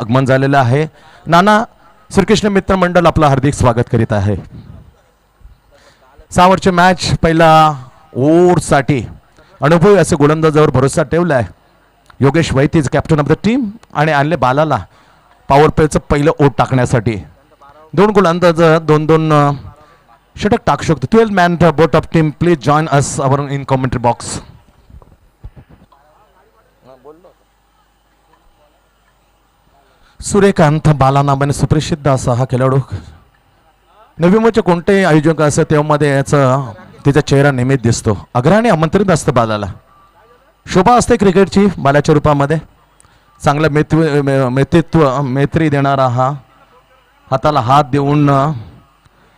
आगमन झालेलं आहे. नाना श्रीकृष्ण मित्र मंडळ आपलं हार्दिक स्वागत करीत आहे. 6 ओव्हरची मॅच पहिला ओव्हरसाठी अनुभवी असे गोलंदाजावर भरोसा ठेवलाय Yogesh Vaitij captain of the team आणि आणले बालाला पॉवर प्लेचं पहिलं ओट टाकण्यासाठी. 2 गोलंदाज 2-2 षटक टाकू शकतो. 12 man boat of team please join us our in commentary box. Suryakant Bala नावाने सुप्रसिद्ध असा हा खेळाडू. नवी मुंबईचे कोणतेही आयोजक असं तेव्हामध्ये याचा तिचा चेहरा नेहमीच दिसतो. अग्रणी आमंत्रित असतं बालाला. शोभा असते क्रिकेटची बालाच्या रूपामध्ये. चांगलं मैत्री देणारा हा हाताला हात देऊन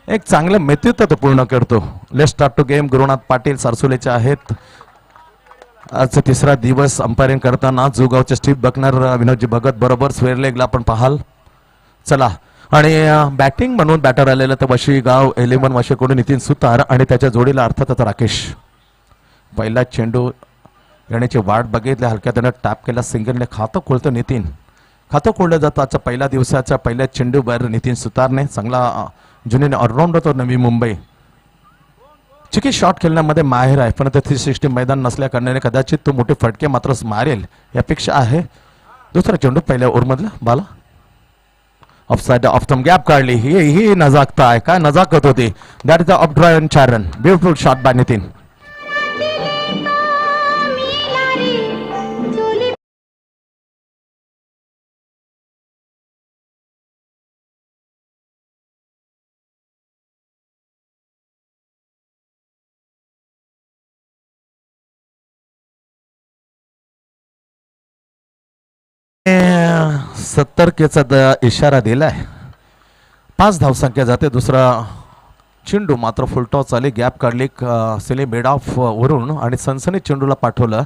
एक चांगलं मैत्रीत्व तो पूर्ण करतो. Let's start to game. Gurunath Patil सारसुलेचे आहेत. आजचा तिसरा दिवस अंपायरिंग करताना जुगावचे स्टीव बकनर विनोदजी भगत बरोबर स्क्वेअर लेगला पण पाहाल. चला आणि बॅटिंग म्हणून बॅटर आलेलं तर वशीगाव 11 वशीकडून नितीन सुतार आणि त्याच्या जोडीला अर्थातच राकेश. पहिला चेंडू येण्याची वाट बघितली. हलक्या त्यानं टॅप केला. सिंगलने खातं खोलतं नितीन. खातं खोललं जातं आजच्या पहिल्या दिवसाच्या पहिल्या चेंडूवर नितीन सुतारने. चांगला जुनीने ऑलराऊंडर तो नवी मुंबई. चिकी शॉट खेळण्यामध्ये माहेर आहे पण 360 मैदान नसल्या कारणाने कदाचित तो मोठे फटके मात्र मारेल यापेक्षा आहे. दुसरा चेंडू पहिल्या ओव्हरमधला Bala offside off stump gap काढली. ही नजाकता आहे. काय नजाकत होती. That is the off drive and चारन. Beautiful shot by Nitin. सतर्कतेचा इशारा दिलाय. 5 धावसंख्या जाते. दुसरा चेंडू मात्र फुलटॉस आली. गॅप काढली सिली मेड ऑफ वरून आणि सनसनी चेंडूला पाठवलं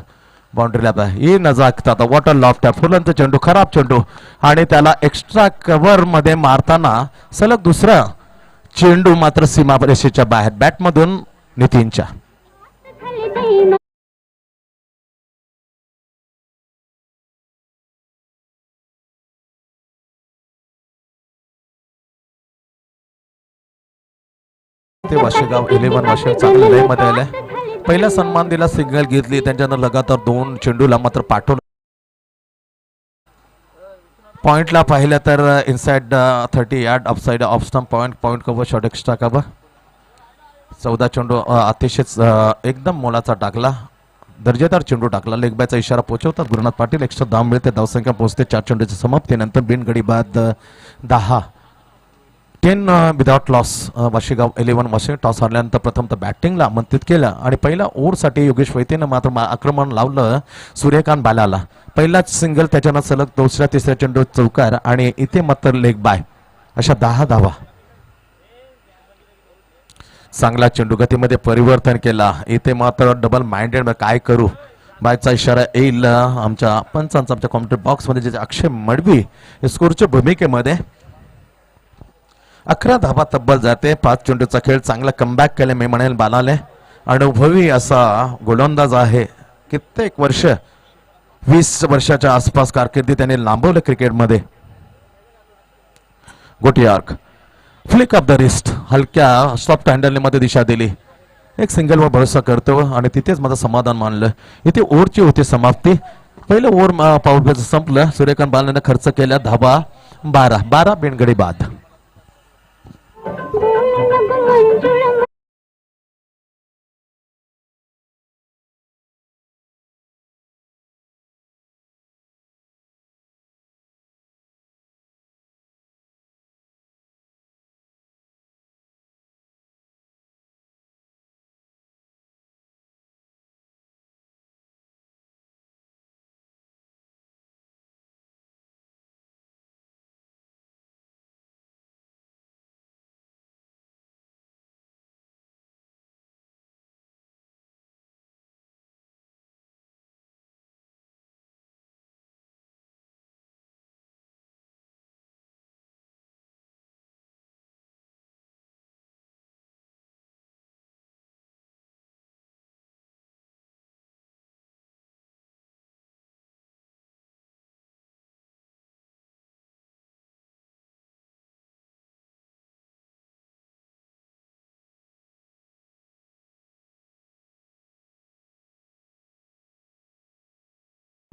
बाउंड्रीला. ही नजाकत आता वॉटर लॉफ्ट आहे. फुलंत चेंडू खराब चेंडू आणि त्याला एक्स्ट्रा कव्हर मध्ये मारताना सलग दुसरा चेंडू मात्र सीमारेषेच्या बाहेर बॅटमधून नितीनच्या. ते वाशेगाव 11 वाशे चांगल्या लय मध्ये आले. पहिला सन्मान दिला. सिंगल घेतली. त्यांच्यानं लगातार 2 चेंडूला मात्र पाठवलं. पॉइंटला पाहिलं तर inside 30 yard offside off stump point cover shot extra cover. 14 चेंडू अतिशय एकदम मोलाचा टाकला. दर्जेदार चेंडू टाकला. लेग बायचा इशारा पोहोचवतात गुरुनाथ पाटील. एक्स्ट्रा धाव मिळते. धावसंख्या पोहोचते 4 चेंडूच्या समाप्तीनंतर. बिनगडी बाद 10 विदाउट लॉस. वाशीगाव 11 वाशी टॉस हारल्यानंतर प्रथम तर बॅटिंगला आमंत्रित केलं आणि पहिला ओव्हरसाठी योगेश वैतीनं मात्र आक्रमण लावलं सूर्यकांत बालाला. पहिलाच सिंगल त्याच्यानं सलग दुसऱ्या तिसऱ्या चेंडू चौकार आणि इथे मात्र लेग बाय अशा 10 धावा. चांगला चेंडू गतीमध्ये परिवर्तन केला. इथे मात्र डबल माइंडेड काय करू बायचा इशारा येईल आमच्या पंचांचा. आमच्या कॉमेंट्री बॉक्समध्ये जे अक्षय मडवी स्कोरच्या भूमिकेमध्ये. 11 धावा तब्बल जाते. 5 चेंडूचा खेळ. चांगला कमबॅक केले मी म्हणेल बालाले. अनुभवी असा गोलंदाज आहे. कित्येक वर्ष 20 वर्षाच्या आसपास कारकिर्दी त्याने लांबवलं क्रिकेटमध्ये. गोटीआर्क फ्लिक ऑफ द रिस्ट हलक्या सॉफ्ट हँडलने मध्ये दिशा दिली. एक सिंगलवर भरोसा करतो आणि तिथेच माझं समाधान मानलं. इथे ओव्हरची होती समाप्ती. पहिलं ओव्हर पॉवर प्लेचं संपलं. सूर्यकांत बालाने खर्च केल्या धावा 12 बिनगडी बाद.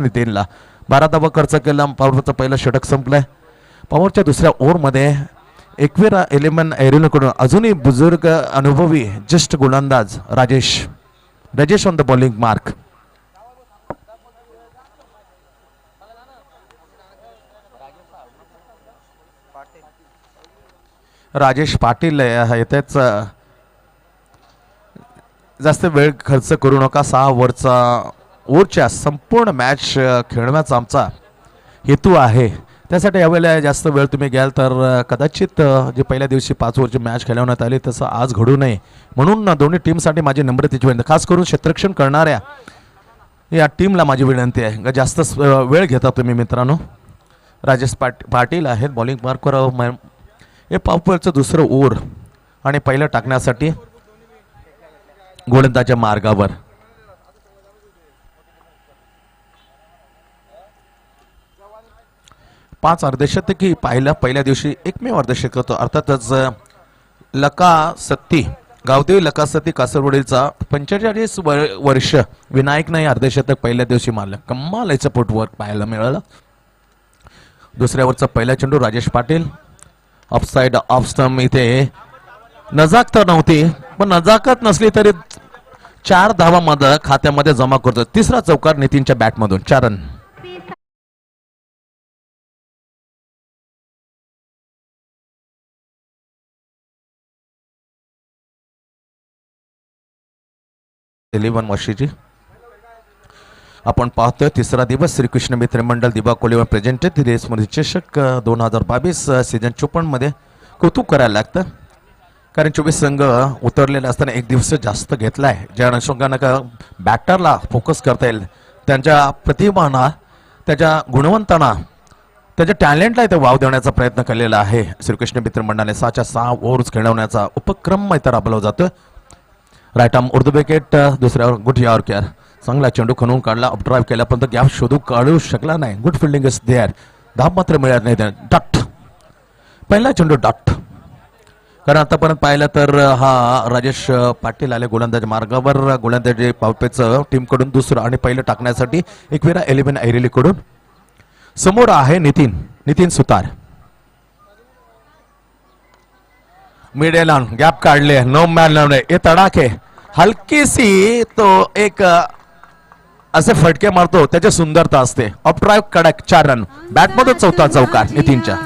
नितीनला 12 धावा खर्च केला. पॉवरचं पहिलं षटक संपलंय. पॉवरच्या दुसऱ्या ओव्हरमध्ये एकविरा एलिमन एरिनकडून अजूनही बुजुर्ग अनुभवी ज्येष्ठ गोलंदाज Rajesh on the bowling mark. Rajesh Patil येतेच. जास्त वेळ खर्च करू नका. 6 ओव्हरच्या संपूर्ण मॅच खेळण्याचा आमचा हेतू आहे. त्यासाठी यावेळेला जास्त वेळ तुम्ही घ्याल तर कदाचित जे पहिल्या दिवशी 5 ओव्हरची मॅच खेळवण्यात आली तसं आज घडू नये म्हणून दोन्ही टीमसाठी माझी नम्रतेची विनंती. खास करून क्षेत्ररक्षण करणाऱ्या या टीमला माझी विनंती आहे. जास्त वेळ घेता तुम्ही मित्रांनो. राजेश पाटील आहेत बॉलिंग मार्कवर. हे पॉवरचं दुसरं ओव्हर आणि पहिलं टाकण्यासाठी गोलंदाजाच्या मार्गावर. पाच अर्धशतकी पहिल्या दिवशी एकमेव अर्धशतक होतं. अर्थातच गावदेवी लका सत्ती कासरवाडीचा 45 वर्ष विनायकने अर्धशतक पहिल्या दिवशी मारलं. कमाल याचं फुटवर्क पाहायला मिळालं. दुसऱ्यावरचा पहिला चेंडू Rajesh Patil offside off stump. इथे नजाकत नव्हती पण नजाकत नसली तरी 4 धावा मध्ये खात्यामध्ये जमा करतो. तिसरा चौकार नितीनच्या बॅटमधून 4 रन. वर्षीची आपण पाहतोय. तिसरा दिवस श्रीकृष्ण मित्र मंडळ दिबा कोलीवर प्रेझेंटेड रेसमध्ये चषक 2022 सीझन 54 मध्ये कौतुक करायला लागतं. कारण 24 संघ उतरलेले असताना एक दिवस जास्त घेतलाय. ज्या अनुषंगानं का बॅटरला फोकस करता येईल, त्यांच्या प्रतिभाना, त्याच्या गुणवंतांना, त्याच्या टॅलेंटला इथे वाव देण्याचा प्रयत्न केलेला आहे. श्रीकृष्ण मित्र मंडळाने 6 ओव्हर्स खेळवण्याचा उपक्रम इथे राबवला जातोय. Right arm over the wicket. दुसऱ्यावर गुड यॉर्कर. चांगला चेंडू खणून काढला. अपड्राईव्ह केला पण गॅप शोधू काढू शकला नाही. Good fielding is there. धाब मात्र मिळत नाही. डॉट पहिला चेंडू डॉट. कारण आतापर्यंत पाहिलं तर हा राजेश पाटील आले गोलंदाज मार्गावर. गोलंदाजी पावपेचं टीमकडून दुसरं आणि पहिलं टाकण्यासाठी एकविरा एलिमेन ऐरेलीकडून समोर आहे नितीन सुतार. मिडेल ऑन गॅप काढले. नो मॅन हे तडाखे हलकीसी तो एक असे फटके मारतो. त्याची सुंदरता असते. अपड्राईव्ह कडक 4 रन. बॅटमधून चौथा चौकार नितीनच्या.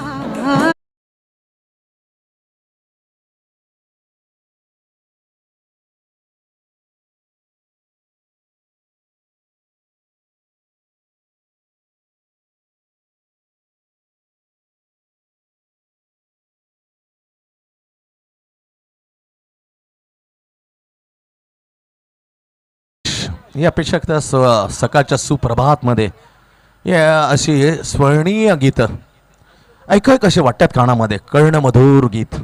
ही अपेक्षा सकाळच्या सुप्रभात मध्ये अशी स्वर्णीय गीत ऐकाय कसे वाटतात कानामध्ये. कर्णमधुर गीत.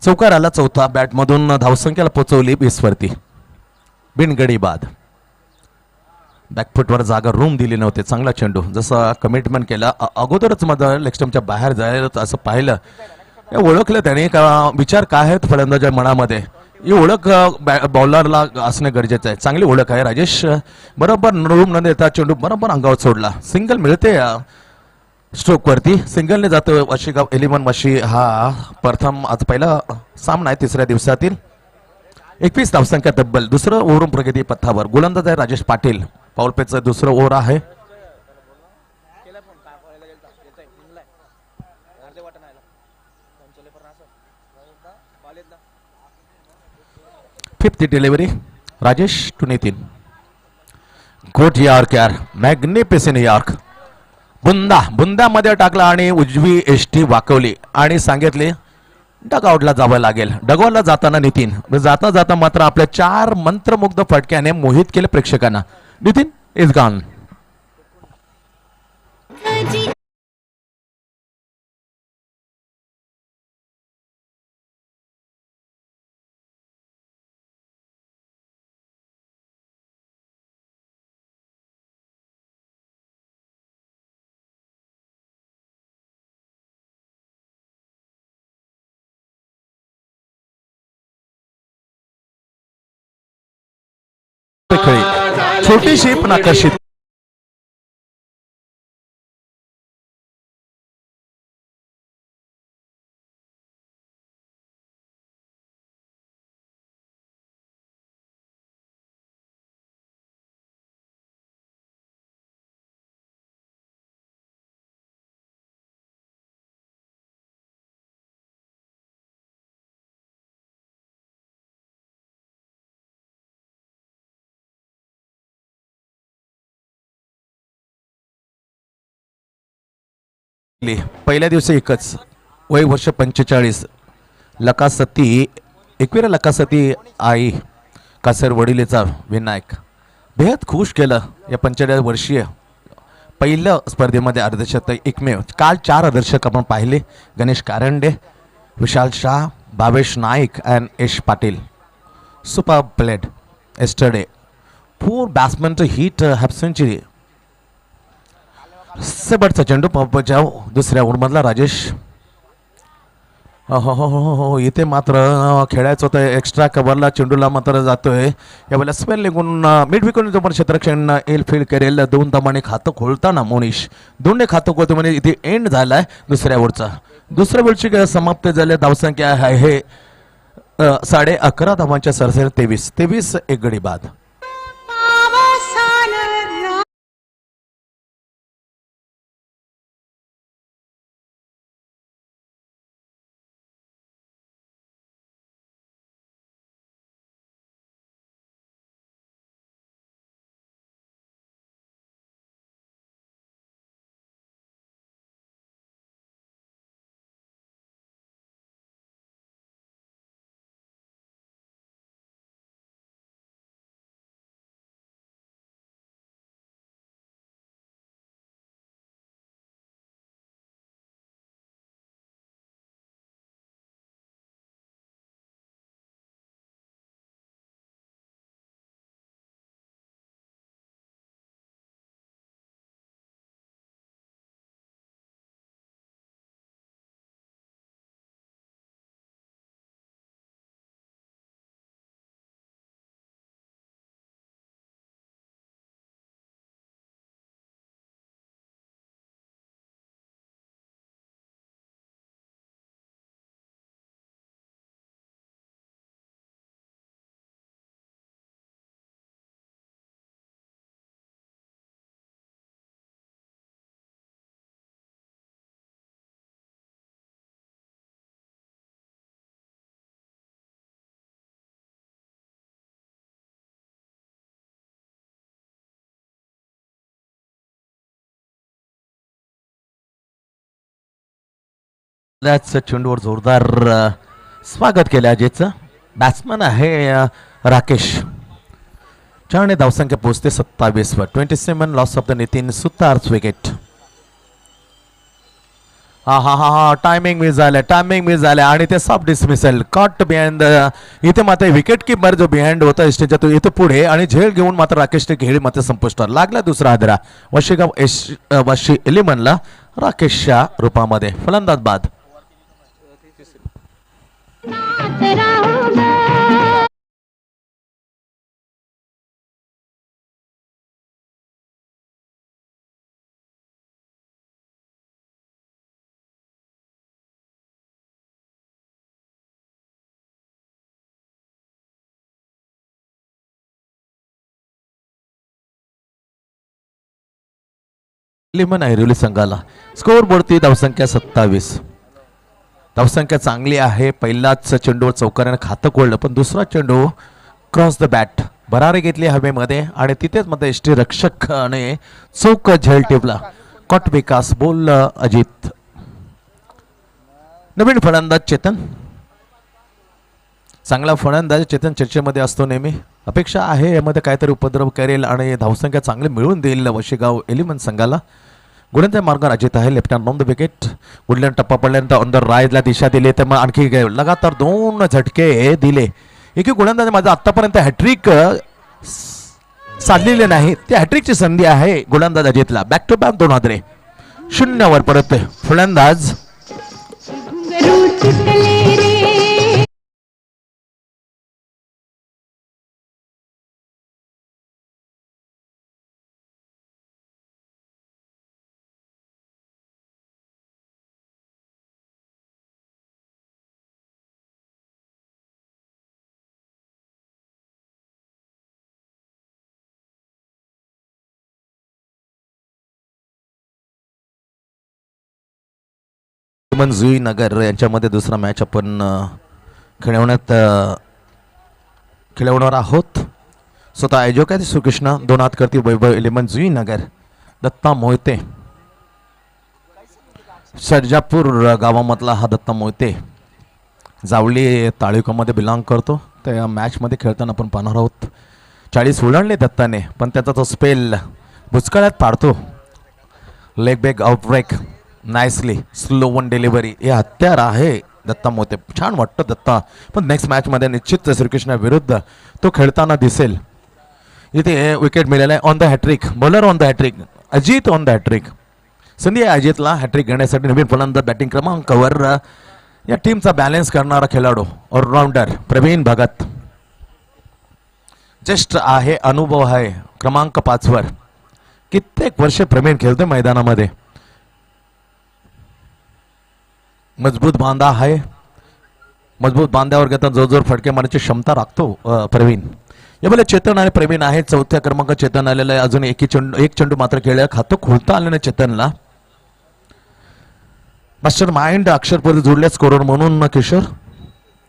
चौकार आला चौथा. बॅटमधून धावसंख्येला पोहोचवली 20 वरती. बिनगडी बाद. बॅकफुटवर जागा रूम दिली नव्हती. चांगला चेंडू जसं कमिटमेंट केला अगोदरच मध्ये लेग स्टंपच्या बाहेर जायला असं पाहिलं. ओळखलं त्याने का विचार काय आहेत फलंदाजाच्या मनामध्ये. ही ओळख बॉलरला असणे गरजेचं आहे. चांगली ओळख आहे. राजेश बरोबर रूम न देता चेंडू बरोबर अंगावर सोडला. सिंगल मिळते स्ट्रोक वरती. सिंगलने जातो वाशीगाव एलिमन वाशी. हा प्रथम आज पहिला सामना आहे तिसऱ्या दिवसातील. 21 धावसंख्या तब्बल. दुसरं ओव्हर प्रगती पथावर. गोलंदाज आहे राजेश पाटील. पाऊलपेचं दुसरं ओव्हर आहे. Fifth delivery Rajesh to Nitin. Good yorker. Magnificent yorker. बुंदामध्ये टाकला आणि उजवी एष्टी वाकवली आणि सांगितले डगआउटला जावं लागेल. डगआउटला जाताना नितीन जाता मात्र आपल्या 4 मंत्रमुग्ध फटक्याने मोहित केले प्रेक्षकांना. Nitin is gone. छोटीशी पण आकर्षित पहिल्या दिवशी एकच वय वर्ष 45 लकासती एकविरा लकासती आई कासर वडिलेचा विनायक बेहद खुश केलं या 45 वर्षीय पहिल्या स्पर्धेमध्ये अर्धशतक एकमेव काल 4 अर्धशतक आपण पाहिले Ganesh Karande Vishal Shah Bhavesh Naik and Yash Patil super played yesterday 4 batsmen to hit half century शेवटचा चेंडू बजाव दुसऱ्या ओव्हरमधला राजेश हो इथे मात्र खेळायचं होतं एक्स्ट्रा कव्हरला चेंडूला मात्र जातोय यावेळेला स्पेल निघून मिड विकेट पण क्षेत्ररक्षण एल फील्ड करेल 2 धावांनी खातं खोलताना मोनिश दोन्ही खातं खोलतो म्हणजे इथे एंड झालाय दुसऱ्या ओव्हरचा दुसऱ्या ओव्हरची समाप्त झाली धावसंख्या आहे 11.5 धावांच्या सरसरी 23 एक गडी बाद चेंडूवर जोरदार स्वागत केलं अजयचं बॅट्समन आहे राकेश 4 धावसंख्या पोहोचते 27 वर 27 loss of the Nitin Sutar's wicket हा टायमिंग मिस झालं आणि ते सॉफ्ट डिसमिसल कॉट बिहाइंड इथे मात्र विकेट कीपर जो बिहाइंड होता स्टेजच्या तो इथे पुढे आणि झेल घेऊन मात्र राकेशने खेळ मात्र संपुष्टावर लागला दुसरा हादरा वशी एलिमनला राकेशच्या रूपामध्ये फलंदाज बाद लिमन ऐरोली संघाला स्कोअर बोर्डती धावसंख्या 27 धावसंख्या चांगली आहे पहिलाच चेंडूवर चौकाराने खातं खोललं पण दुसरा चेंडू क्रॉस द बॅट भरारी घेतली हवेमध्ये आणि तिथेच मध्ये एसटी रक्षकाने चौक झेल टिपला कॉट विकास बोल अजित नवीन फलंदाज चेतन चांगला फलंदाज चेतन चर्चेमध्ये असतो नेहमी अपेक्षा आहे यामध्ये काहीतरी उपद्रव करेल आणि धावसंख्या चांगली मिळवून देईल वशिगाव एलिमन संघाला गुडंत्या मार्गावर अजित आहे left hand on the wicket good length टप्पा पडल्यानंतर ऑन द राईटला दिशा दिली तर मग आणखी लगातार 2 झटके दिले एकी गोलंदाज माझं आतापर्यंत हॅट्रिक साधलेले नाही त्या हॅट्रिकची संधी आहे गोलंदाज अजितला बॅक टू बॅक 2 हादरे 0 वर परत फलंदाज जुई नगर यांच्यामध्ये दुसरा मॅच आपण खेळवणार आहोत स्वतः आयोजक आहे श्रीकृष्ण 2 हात करती वैभव इलेवन जुई नगर दत्ता मोहिते सर्जापूर गावामधला हा दत्ता मोहिते जावळी तालुक्यामध्ये बिलॉंग करतो. त्या मॅचमध्ये खेळताना आपण पाहणार आहोत. 40 ओलांडले दत्ताने, पण त्याचा तो स्पेल भुचकाळ्यात पाडतो. Leg back out break nicely slow one delivery हे हत्यार आहे दत्ता मोहिते. छान वाटतं दत्ता, पण नेक्स्ट मॅचमध्ये निश्चित श्रीकृष्णा विरुद्ध तो खेळताना दिसेल. इथे विकेट मिळाला आहे on the hat-trick. Bowler on the hat-trick, Ajit on the hat-trick. संधी आहे अजितला हॅट्रिक घेण्यासाठी. नवीन फलंदाज बॅटिंग क्रमांकावर या टीमचा बॅलन्स करणारा खेळाडू ऑलराऊंडर प्रवीण भगत. ज्येष्ठ आहे, अनुभव आहे, क्रमांक 5 वर कित्येक वर्ष प्रवीण खेळतोय मैदानामध्ये. मजबूत बांधा आहे, मजबूत बांध्यावर घेता जोर जोर फटके मारण्याची क्षमता राखतो प्रवीण. यावेळेला चेतन आणि प्रवीण आहे. चौथ्या क्रमांक चेतन आलेला आहे. अजून एक चेंडू मात्र खेळल्या, खातं खोलता आलं नाही चेतनला. मास्टर माइंड अक्षरपदी जोडले स्कोरर म्हणून किशोर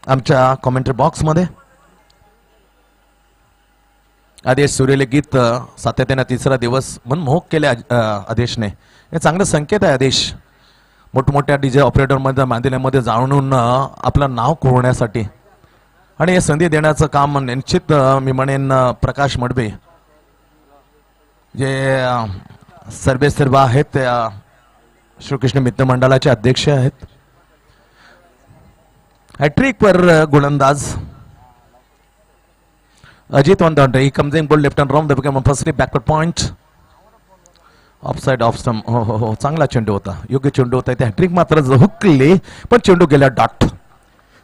आमच्या कॉमेंट्री बॉक्स मध्ये. आदेश सूर्यले गीत सातत्याने तिसरा दिवस म्हणून मोहक केले आदेशने. हे चांगलं संकेत आहे. आदेश मोठमोठ्या डीजे ऑपरेटर मध्ये मांदिल्यामध्ये जाणून आपलं नाव कोरण्यासाठी आणि हे संधी देण्याचं काम निश्चित मी म्हणेन प्रकाश मडबे जे सर्वेसर्वा आहेत त्या श्रीकृष्ण मित्र मंडळाचे अध्यक्ष आहेत. हॅट्रिक वर गोलंदाज Ajit on the he comes ball left and round the wicket firstly backward point off side off stump. हो हो हो, चांगला चेंडू होता, योग्य चेंडू होता. इथे हॅट्रिक मात्र हुकली, पण चेंडू गेला डॉट.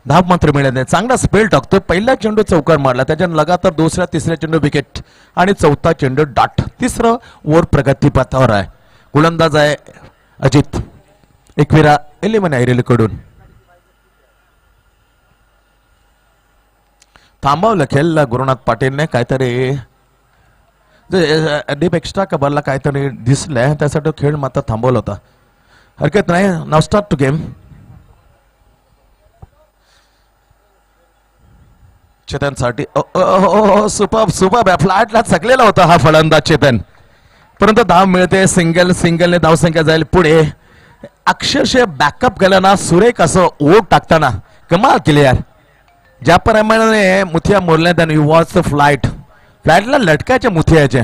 धाव मात्र मिळत नाही. चांगला स्पेल टाकतो. पहिला चेंडू चौकार मारला, त्याच्यानं लगातार दुसऱ्या तिसऱ्या चेंडू विकेट आणि चौथा चेंडू डॉट. तिसरं ओव्हर प्रगतीपथावर आहे. गोलंदाज आहे अजित एकविरा 11 आयरेल कडून. थांबवलं खेळ गुरुनाथ पाटीलने. काहीतरी डीप एक्स्ट्रा कबरला काहीतरी दिसलंय, त्यासाठी खेळ मात्र थांबवला होता. हरकत नाही. Now start to game. चेतनसाठी सुपर सुपर फ्लॅटला चकलेला होता हा फलंदाज चेतन, परंतु धाव मिळते. सिंगलने धावसंख्या जाईल पुढे. अक्षरशः बॅकअप केल्याना सुरेख असं ओढ टाकताना कमाल केली यार. ज्याप्रमाणे मुठ्या मोरल्या त्याने वॉच फ्लाईटला लटकायच्या मुठ्याचे,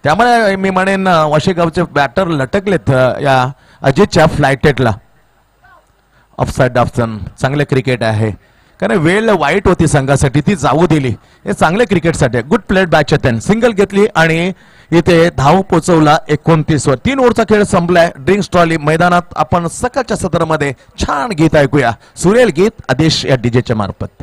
त्यामुळे मी म्हणेन वाशेगावचे बॅटर लटकलेत या अजितच्या फ्लाईटेटला. ऑफसाइड ऑप्शन चांगले क्रिकेट आहे, कारण वेळ वाईट होती संघासाठी, ती जाऊ दिली. हे चांगले क्रिकेटसाठी. Good played batch Chetan. Single घेतली आणि इथे धाव पोचवला 29 वर. 3 ओव्हरचा खेळ संपलाय. ड्रिंक्स ट्रॉली मैदानात आपण सकाळच्या सत्रामध्ये छान गीत ऐकूया. सुरेल गीत आदेश या डीजेच्या मार्फत.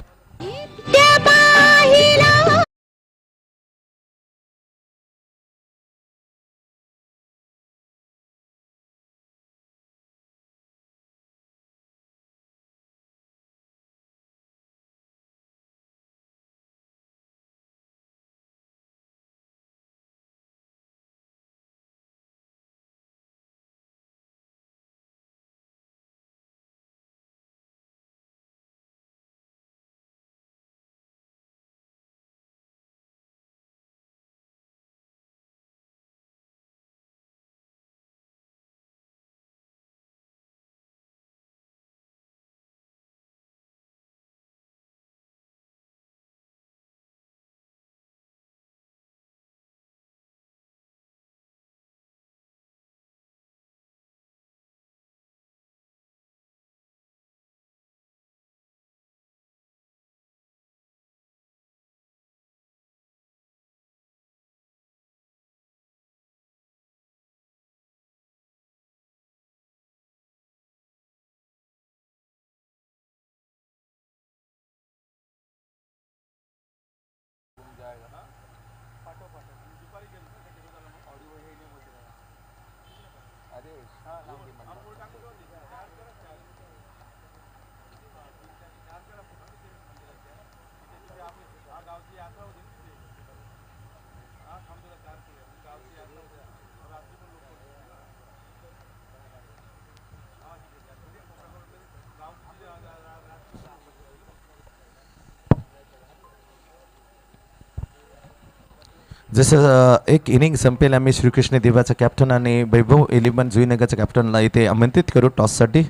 जसं एक इनिंग संपेल आम्ही श्रीकृष्ण देवाचा कॅप्टन आणि वैभव एलिमन जुईनगरच्या कॅप्टनला इथे आमंत्रित करू टॉससाठी.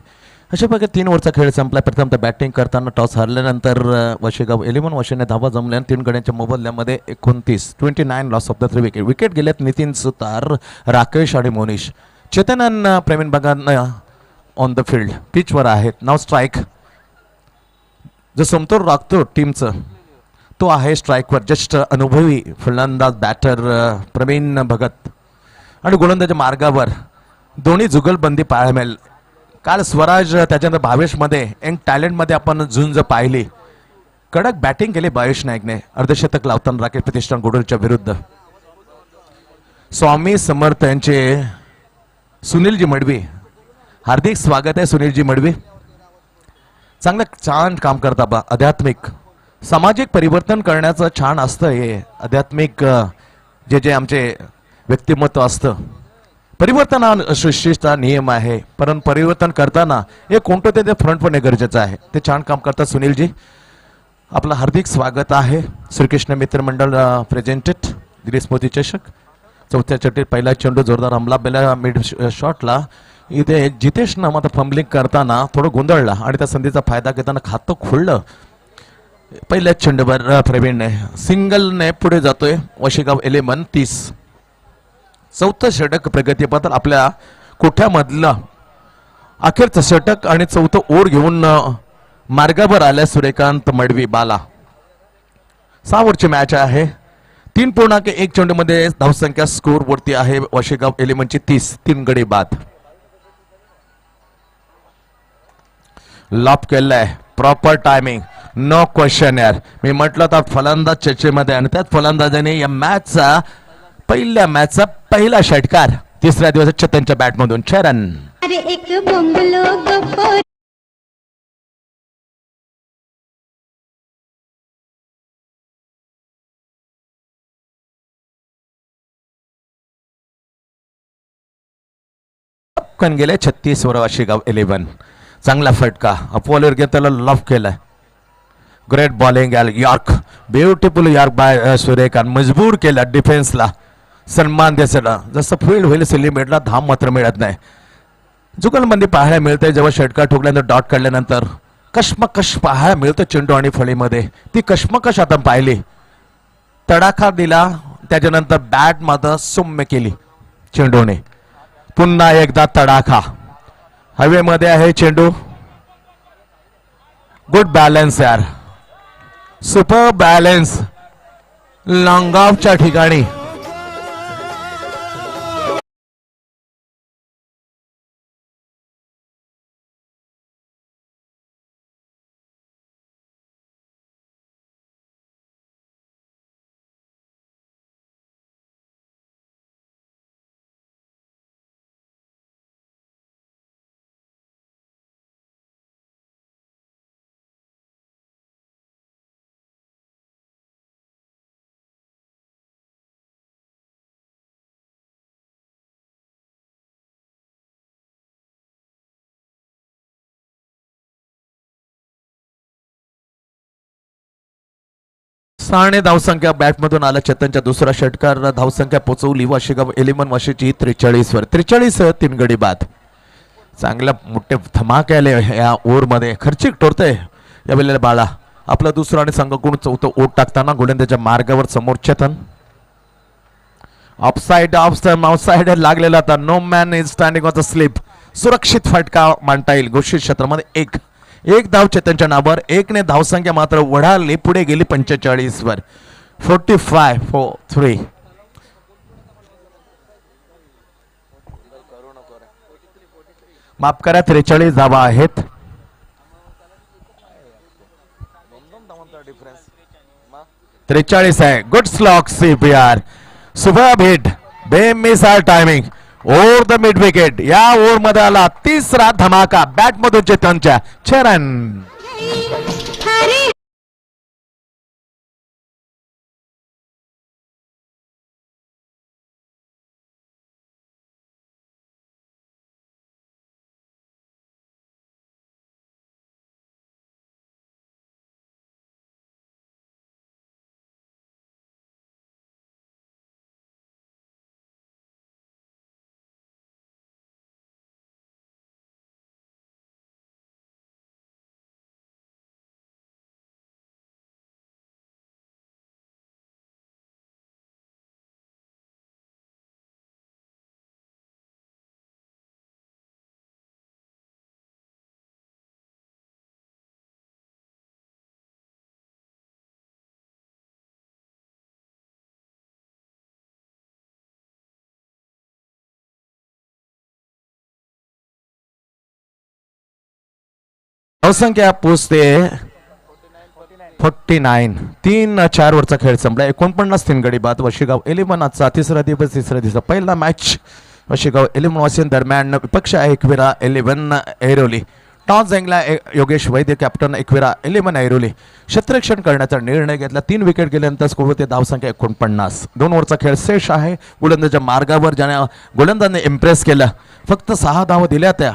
अशा प्रकारे 3 ओव्हरचा खेळ संपला. प्रथमतः बॅटिंग करताना टॉस हरल्यानंतर वशेगाव एलिमन वशेने धावा जमल्या. 3 गड्यांच्या मोबदल्यामध्ये 29 loss of the 3 wicket. Wicket गेल्यात नितीन सुतार, राकेश आणि मोनिश. चेतन प्रवीण बगान ऑन द फील्ड पिचवर आहेत. नाव स्ट्राईक. जो समतोल राखतो टीमचं तो आहे स्ट्राईकवर ज्येष्ठ अनुभवी फलंदाज बॅटर प्रवीण भगत. आणि गोलंदाच्या मार्गावर दोन्ही जुगलबंदी पाहायला मिळेल. काल स्वराज त्याच्यानंतर भावेशमध्ये यंग टॅलेंटमध्ये आपण झुंज पाहिली. कडक बॅटिंग केली भावेश नाईकने अर्धशतक लावताना राकेश प्रतिष्ठान गोडूरच्या विरुद्ध. स्वामी समर्थ यांचे सुनीलजी मडवी. हार्दिक स्वागत आहे सुनीलजी मडवी. चांगलं छान काम करता बा. आध्यात्मिक सामाजिक परिवर्तन करण्याचं छान असतं हे आध्यात्मिक जे आमचे व्यक्तिमत्व असतं. परिवर्तन हा सृष्टीचा नियम आहे परंतु परिवर्तन करताना हे कोणतं ते फ्रंट पण गरजेचं आहे. ते छान काम करतात सुनीलजी. आपलं हार्दिक स्वागत आहे. श्रीकृष्ण मित्र मंडळ प्रेझेंटेड दिलीप स्मृती चषक. चौथ्या चटीत पहिला चेंडू जोरदार हमला बेला मिड शॉटला. इथे जितेशनं मात्र फंबलिंग करताना थोडं गोंधळला आणि त्या संधीचा फायदा घेताना खातं खुललं. पहिल्याच चेंडूवर प्रवीणने सिंगलने पुढे जातोय वशिगाव एलिमन 30. चौथं षटक प्रगतीपत्र आपल्या कोठ्यामधलं अखेरचं षटक आणि चौथं ओव्हर घेऊन मार्गावर आल्या सूर्यकांत मडवी बाला. 6 ओव्हरची मॅच आहे. 3.1 चेंडूमध्ये धावसंख्या स्कोर वरती आहे वशिगाव एलिमनची 30. 3 गडी बाद. लॉप केलंय प्रॉपर टायमिंग नो क्वेश्चन यार. मी म्हटलं तर फलंदाज चर्चेमध्ये आणि त्याच फलंदाजाने या मॅचचा पहिल्या मॅचचा पहिला षटकार तिसऱ्या दिवसात चेतनच्या बॅटमधून 6 रन. अरे एक बोंबलो गप्पो पटकन गेले 36 वर वशिगाव 11. चांगला फटका अपॉलवर घेत त्याला लॉफ केलाय. Great bowling yorker beautiful yorker by Suryakant. मजबूर केला डिफेन्सला. सन्मान द्यायचा जसं फील्ड होईल सिलिमेटला धाम मात्र मिळत नाही. जुगलबंदी पाहायला मिळते जेव्हा षटकार ठोकल्यानंतर डॉट काढल्यानंतर कश्मकश पाहायला मिळतं चेंडू आणि फळीमध्ये. ती कश्मकश आता पाहिली. तडाखा दिला त्याच्यानंतर बॅट मात्र सौम्य केली चेंडूने. पुन्हा एकदा तडाखा. हवेमध्ये आहे चेंडू. गुड बॅलन्स यार. सुपर बॅलन्स लॉंग ऑफच्या ठिकाणी. साने धावसंख्या बॅटमधून आला. चेतनच्या दुसरा षटकार धावसंख्या पोचवली वशिगाव एलिमन वाशीची 43 वर. 43 3 गडी बाद. चांगल्या मोठे धमाके आले या ओव्हरमध्ये. खर्चिक टोरतोय या वेळेला बाळा. आपला दुसरा आणि संघकडून चौथं ओट टाकताना गोलंदाजाच्या मार्गावर समोर चेतन. ऑफसाइड आउटसाइड लागलेला होता. No man is standing on the slip. सुरक्षित फटका मांडता येईल. घोषित क्षेत्रामध्ये एक धाव चेतनच्या नावावर. एकने धावसंख्या मात्र वढाली पुढे गेली 45 वर. 45-3. माफ करा 43 धावा आहेत. आहे. Good slog CPR. Super hit बेमिसाल timing over the mid wicket. या ओव्हर मध्ये आला तिसरा धमाका बॅटमधून चेतनच्या 6 रन. धावसंख्या पोचते 49. 3-4 वरचा खेळ संपला. 49 तीन गडी बाद. वशिगाव 11 आजचा तिसरा दिवस पहिला मॅच वशिगाव 11 वासिन दरम्यान विपक्ष आहे एकविरा 11 ऐरोली. टॉस जिंकला योगेश वैद्य कॅप्टन एकविरा 11 ऐरोली. क्षेत्ररक्षण करण्याचा निर्णय घेतला. 3 विकेट गेल्यानंतर स्कोर होते धावसंख्या 49. 2 ओव्हरचा खेळ शेष आहे. गोलंदाजाच्या मार्गावर ज्याने गोलंदाजाने इम्प्रेस केलं. फक्त 6 धावा दिल्या त्या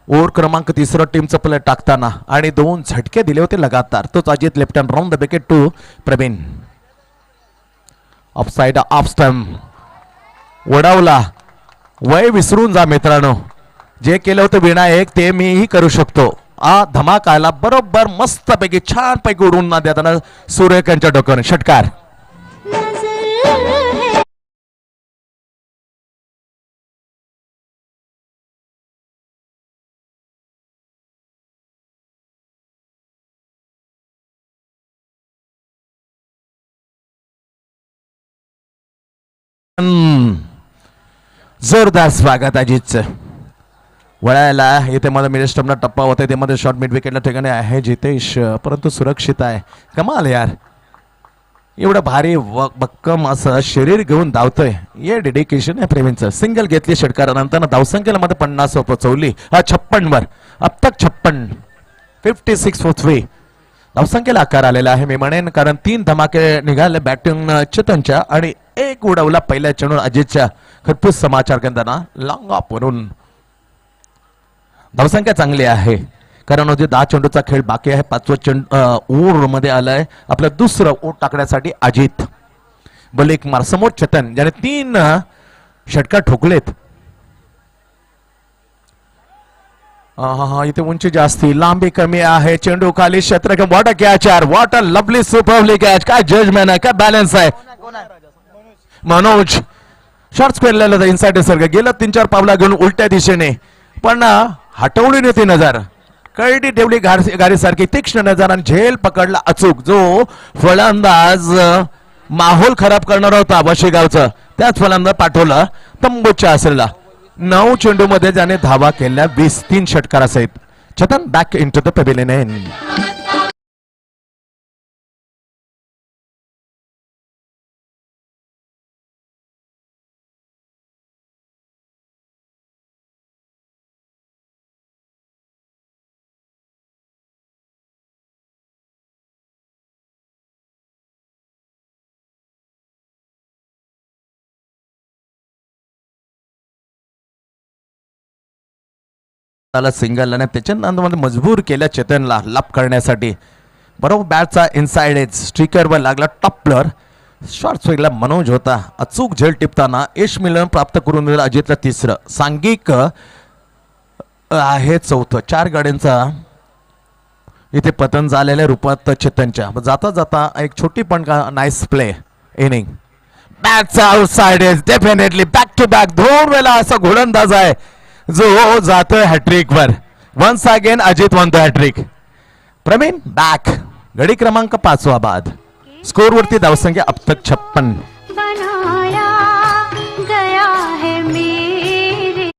ओव्हर क्रमांक 3 टीमचं प्ले टाकताना आणि 2 झटके दिले होते लगातार. तोच Ajit left hand round the wicket to Praveen. Off side off stump वडावला. वय विसरून जा मित्रांनो. जे केलं होतं विनायक ते मीही करू शकतो. धमाका आला बरोबर मस्तपैकी छानपैकी उडून ना देताना सूर्यक यांच्या डोक्याने षटकार. जोरदार स्वागत अजितचं. वळायला इथे मध्ये मिड स्टंपला टप्पा होता. इथे मध्ये शॉर्ट मिड विकेटला ठिकाणी आहे जितेश, परंतु सुरक्षित आहे. कमाल यार, एवढं भारी भक्कम असं शरीर घेऊन धावतोय. हे डेडिकेशन आहे प्रेमींचं. सिंगल घेतली षटकारानंतर धावसंख्येला मध्ये 50 पोचवली. 56 वर अब तक 56 56 for 3 धावसंख्येला आकार आलेला आहे मी म्हणेन. कारण 3 धमाके निघाले बॅटिंग चेतनच्या आणि 1 उडवला पहिल्या चेंडून अजितच्या. खरपूस समाचार करताना लॉंग ऑफ वरून धावसंख्या चांगली आहे. कारण 10 चेंडूचा खेळ बाकी आहे. 5वं चेंडू ओव्हर मध्ये आलाय. आपलं दुसरं ओव्हर टाकण्यासाठी अजित बलेक मार समोर चेतन ज्याने 3 षटकार ठोकलेत. इथे उंची जास्ती लांबी कमी आहे. चेंडू खाली क्षेत्र वॉट अ कॅच यार. What a lovely superly catch. काय जजमेंट आहे, काय बॅलन्स आहे. मनोज शॉर्ट स्क्वेअरला इनसाइड सर्ग गेलं 3-4 पावला घेऊन उलट्या दिशेने पण हटवली नव्हती नजर. कळडी ठेवली गाडी सारखी तीक्ष्ण नजर आणि झेल पकडला अचूक. जो फलंदाज माहोल खराब करणार होता वशिगावचं त्याच फलंदाज पाठवलं तंबूच्या असलेला. 9 चेंडू मध्ये ज्याने धावा केल्या 20 षटकारासहित. Chetan back in to the pavilion. Single आणि त्याच्यानंतर मजबूर केल्या चेतनला लाभ करण्यासाठी. बरोबर बॅटचा इनसाइड एज स्ट्रिकरवर लागला. टॉपलर शॉर्ट स्विंगला मनोज होता. अचूक झेल टिपताना यश मिलन प्राप्त करून दिलं अजितला 3रं. सांघिक आहे 4थं. 4 गाड्यांचा इथे पतन झालेल्या रूपात चेतनच्या. जाता जाता एक छोटी पण नाईस प्ले इनिंग. बॅटचा outside edge definitely back to back 2 वेळा असा गोलंदाज आहे जो जातोय हॅट्रिक वर. वन्स अगेन अजित म्हणतो हॅट्रिक. प्रवीण बॅक. गडी क्रमांक 5 बाद. स्कोर वरती धावसंख्या अब तक 56. बनाया गया है मेरे.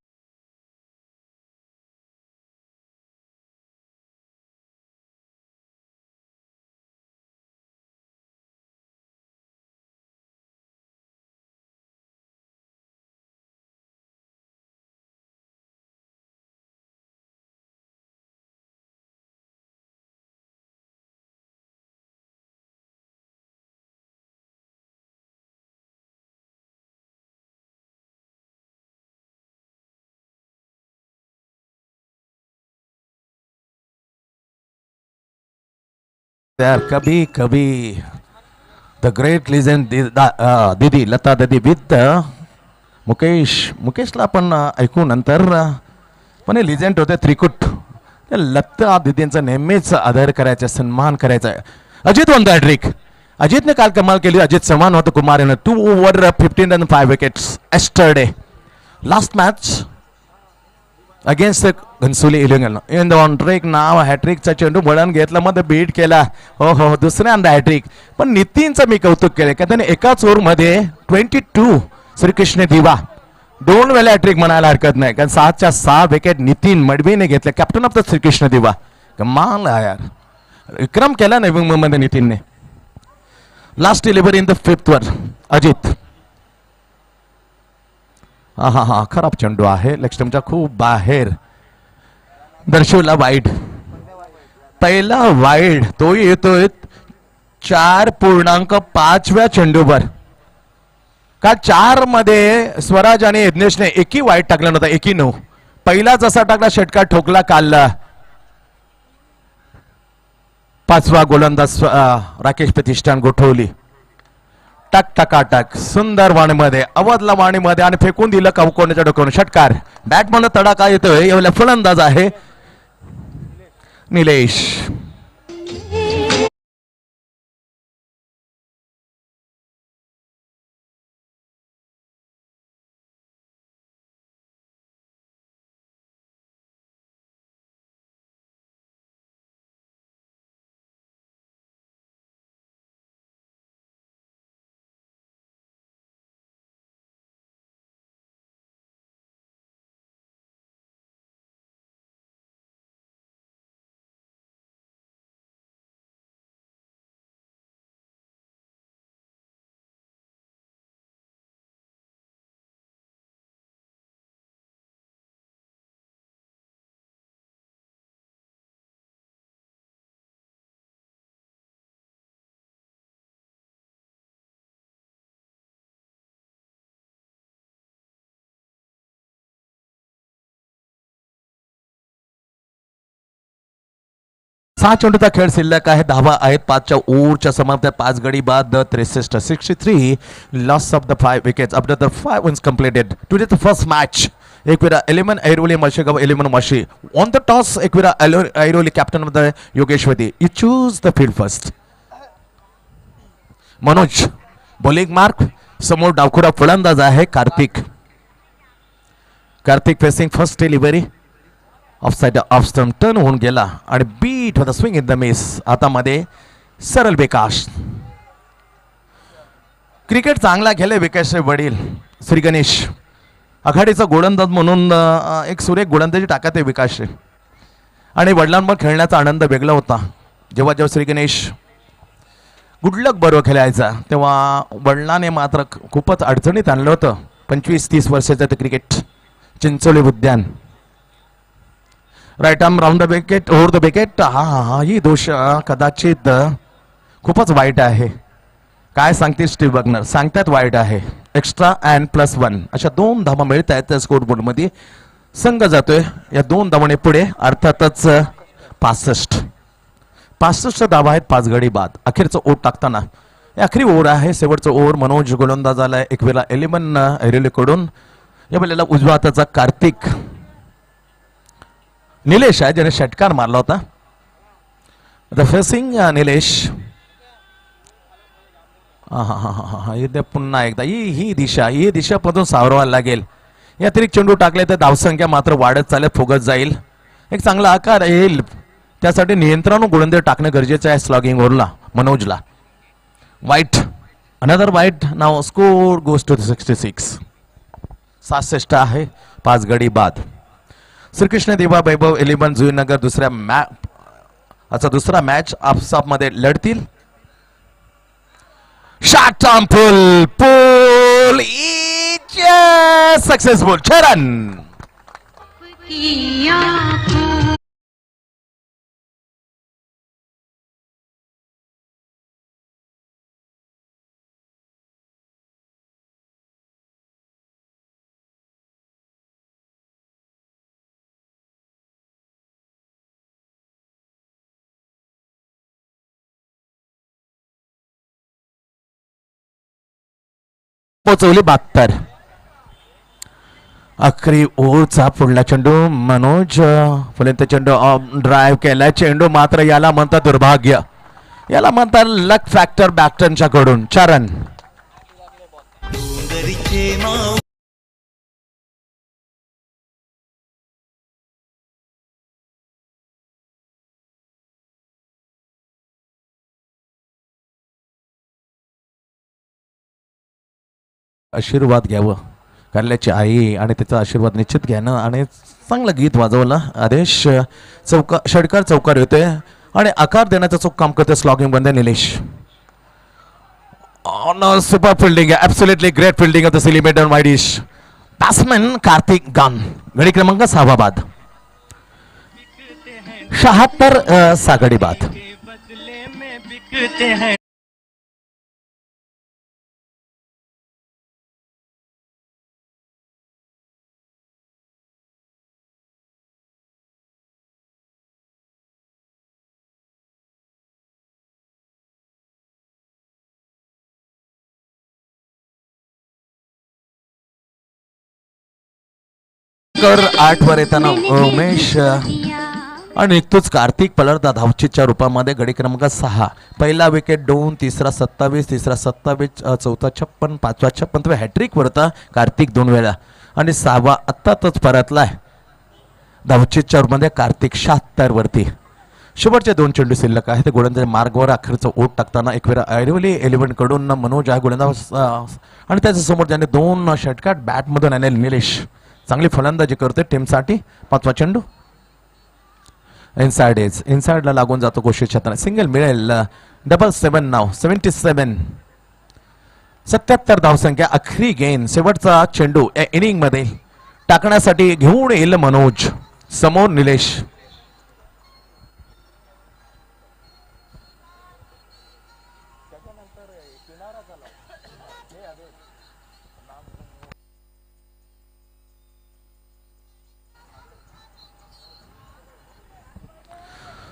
यार कभी कभी द ग्रेट लिजेंड दीदी लता दीदी विथ मुकेशला पण ऐकू नंतर पण हे लिजेंड होते त्रिकुट. लता दीदींचा नेहमीच आदर करायचा, सन्मान करायचा. Ajit on the hat trick. अजितने काल कमाल केली. अजित समान होतं कुमार यानं 2 over 15 run 5 wickets yesterday. Last match against Ghansoli eleven in the on track नाव हॅट्रिकचा चेंडू वळण घेतला मध्ये बीट केला. हो हो दुसऱ्यांदा हॅट्रिक. पण नितीनचं मी कौतुक केलं का त्याने एकाच ओव्हर मध्ये 22 श्रीकृष्ण दिवा 2 वेळा हॅट्रिक म्हणायला हरकत नाही. कारण 6च्या 6 विकेट नितीन मडवीने घेतले. कॅप्टन ऑफ द श्रीकृष्ण दिवा. कमाल आहे यार, विक्रम केला नाही मध्ये नितीनने. Last delivery in the fifth वर अजित. हा हा हा, खराब चेंडू आहे, लेग स्टंपच्या खूप बाहेर. दर्शवला वाईड, पहिला वाईड तो येतोय 4.5व्या चेंडूवर. का 4 मध्ये स्वराज आणि यज्ञेशने एकही वाईट टाकला नव्हता, एकही नो. पहिला जसा टाकला षटकार ठोकला काढला. 5वा गोलंदाज राकेश प्रतिष्ठान गोठवली. टक टकाटक सुंदर वाणीमध्ये, अवधला वाणीमध्ये आणि फेकून दिलं कवकोण्याच्या डोक्यावरून. षटकार बॅट म्हणून तडाखा येतोय. एवढा फलंदाज आहे निलेश. सहा चेंडूचा खेळ शिल्लक आहे. धावा आहेत 5च्या ओव्हरच्या समाप्त. 5 गडी बाद 63 63. Loss of the 5 wickets after the 5 overs completed. Today the first match. Ekvira 11 Airoli Mashegaon 11 मशी. On the toss Ekvira Airoli captain of the Yogeshwari. You choose the field first. Manoj bowling mark. समोर डावखुरा फलंदाज आहे Kartik. Kartik facing first delivery. Offside off stump turn होऊन गेला आणि bit होता swing in the miss. आता मध्ये सरळ विकास. क्रिकेट चांगला खेळले विकासचे वडील श्री गणेश. आघाडीचा गोलंदाज म्हणून एक सुरेख गोलंदाजी टाकत आहे विकासचे. आणि वडिलांवर खेळण्याचा आनंद वेगळा होता. जेव्हा जेव्हा श्री गणेश गुडलक बरोबर खेळायचा तेव्हा वडिलांनी मात्र खूपच अडचणीत आणलं होतं. 25-30 वर्षाचं ते क्रिकेट. चिंचोली उद्यान. Right arm round the wicket, over the wicket. हा ही दोष कदाचित खूपच वाईट आहे. काय सांगते स्टीव्ह बर्गनर? सांगतात वाईट आहे. एक्स्ट्रा अँड +1 अशा 2 धावा मिळत आहेत त्या स्कोरबोर्ड मध्ये. संघ जातोय या 2 धावाने पुढे. अर्थातच 65 धावा आहेत. 5 गडी बाद. अखेरचं ओव्हर टाकताना आखरी ओव्हर आहे. शेवटचं ओव्हर. मनोज गोलंदाज आलाय एकवेळा 11 ऐरोलीकडून. या वेळेला उजव्या हाताचा कार्तिक. निलेश आहे ज्याने षटकार मारला होता. The facing Nilesh. इथे पुन्हा एकदा ही दिशा मधून सावरवायला लागेल. या अतिरिक्त चेंडू टाकले तर धावसंख्या मात्र वाढत चालेल, फुगत जाईल. एक चांगला आकार येईल त्यासाठी नियंत्रण गोलंदाज टाकणं गरजेचं आहे. स्लॉगिंग ओव्हरला मनोजला. वाईट. अनदर वाईट. नाव स्कोर गोज टू 66. 67 आहे. 5 गडी बाद. श्रीकृष्ण देवा वैभव 11 जुईनगर दुसरा मॅच आपसाप मध्ये लढतील. Shot on pull successful. 6 run. पोचवली 72. आखरी ओव्हरचा पुढला चेंडू. मनोज फुलेंत चेंडू ड्राईव्ह केला. चेंडू मात्र याला म्हणतात दुर्भाग्य. याला म्हणतात लक फॅक्टर बॅक्टनच्या कडून. 4 रन. आशीर्वाद घ्यावं कारल्याची आई आणि तिचा आशीर्वाद निश्चित घेणं आणि चांगलं गीत वाजवलं. आदेश षटकार चौकार होते आणि आकार देण्याचं चूक काम करते स्लॉगिंग बंद Nilesh. On super fielding, absolutely great fielding of the perimeter वायडिश बॅट्समॅन कार्तिक गान. गडी क्रमांक 6 बाद. 76 सागडी बाद. कर 8 वर येताना उमेश आणि निघतोच कार्तिक पलटदा धावचीच्या रूपामध्ये. गडी क्रमांक 6. पहिला विकेट 2, तिसरा 27, तिसरा 27, चौथा 56, पाचवा 56. तो हॅट्रिक वरता कार्तिक 2 वेळा आणि 6वा आत्ताच परतलाय धावचीच्या रूपामध्ये कार्तिक 76 वरती. शेवटचे 2 चेंडू शिल्लक आहे. ते गोलंदाज मार्गावर अखेरचं ओट टाकताना एक वेळा ऐरवली 11 कडून मनोज आहे गोलंदाज आणि त्याच्या समोर ज्याने 2 षटकार बॅटमधून आणले निलेश. चांगली फलंदाजी करते टीमसाठी. 5वा चेंडू इनसाइड एज, इनसाइडला लागून जातो कोशिश छात्र. सिंगल मिळेल. 77 नाव 77. 77 धावसंख्या. अखरी गेन शेवटचा चेंडू या इनिंग मध्ये टाकण्यासाठी घेऊन येईल मनोज. समोर निलेश.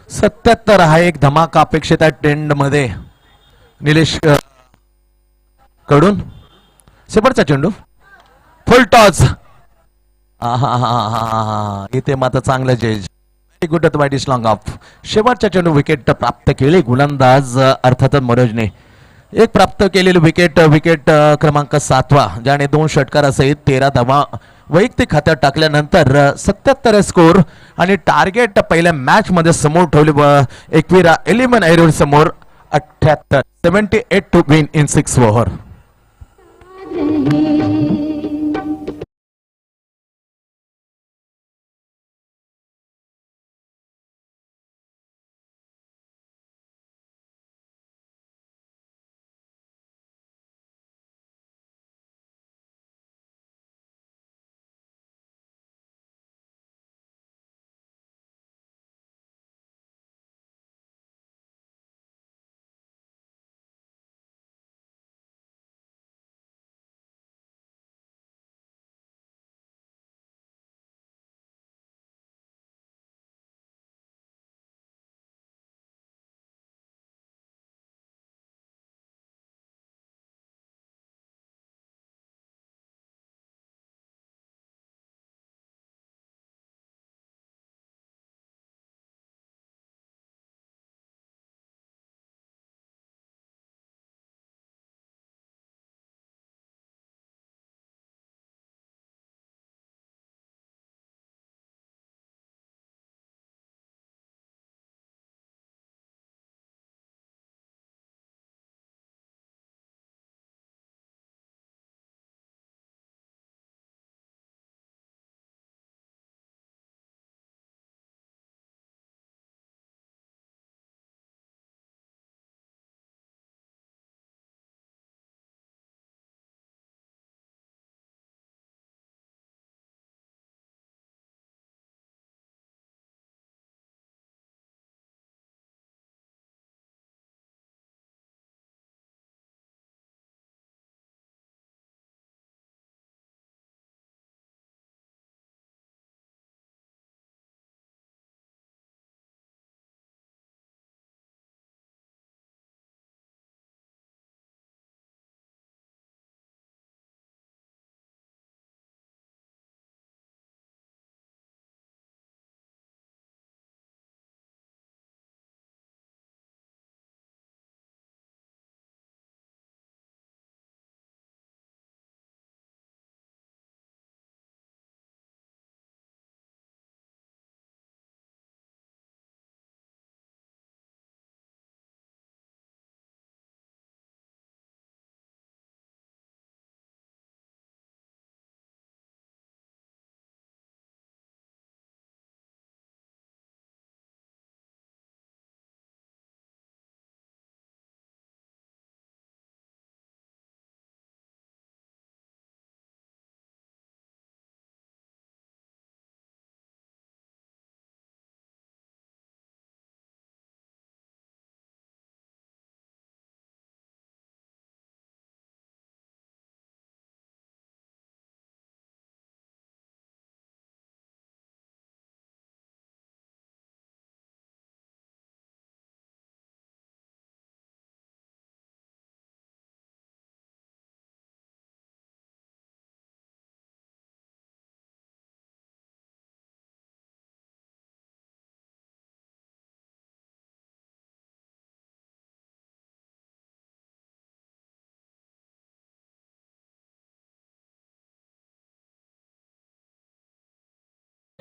सत्याहत्तर हा एक धमाका अपेक्षित आहे ट्रेंड मध्ये निलेश कडून. शेवटचा चेंडू फुल टॉस. इथे मात्र चांगलं जज. व्हेरी गुड वाईट इज लॉंग ऑफ. शेवटचा चेंडू विकेट प्राप्त केली गोलंदाज अर्थातच मनोजने. एक प्राप्त केलेली विकेट क्रमांक 7वा ज्याने 2 षटकार सहित 13 धावा वैयक्तिक खात्यात टाकल्यानंतर 77 स्कोर आणि टार्गेट पहिल्या मॅच मध्ये समोर ठेवले. एकविरा 11 ऐरोड समोर 78. 78 टू विन इन 6 ओव्हर.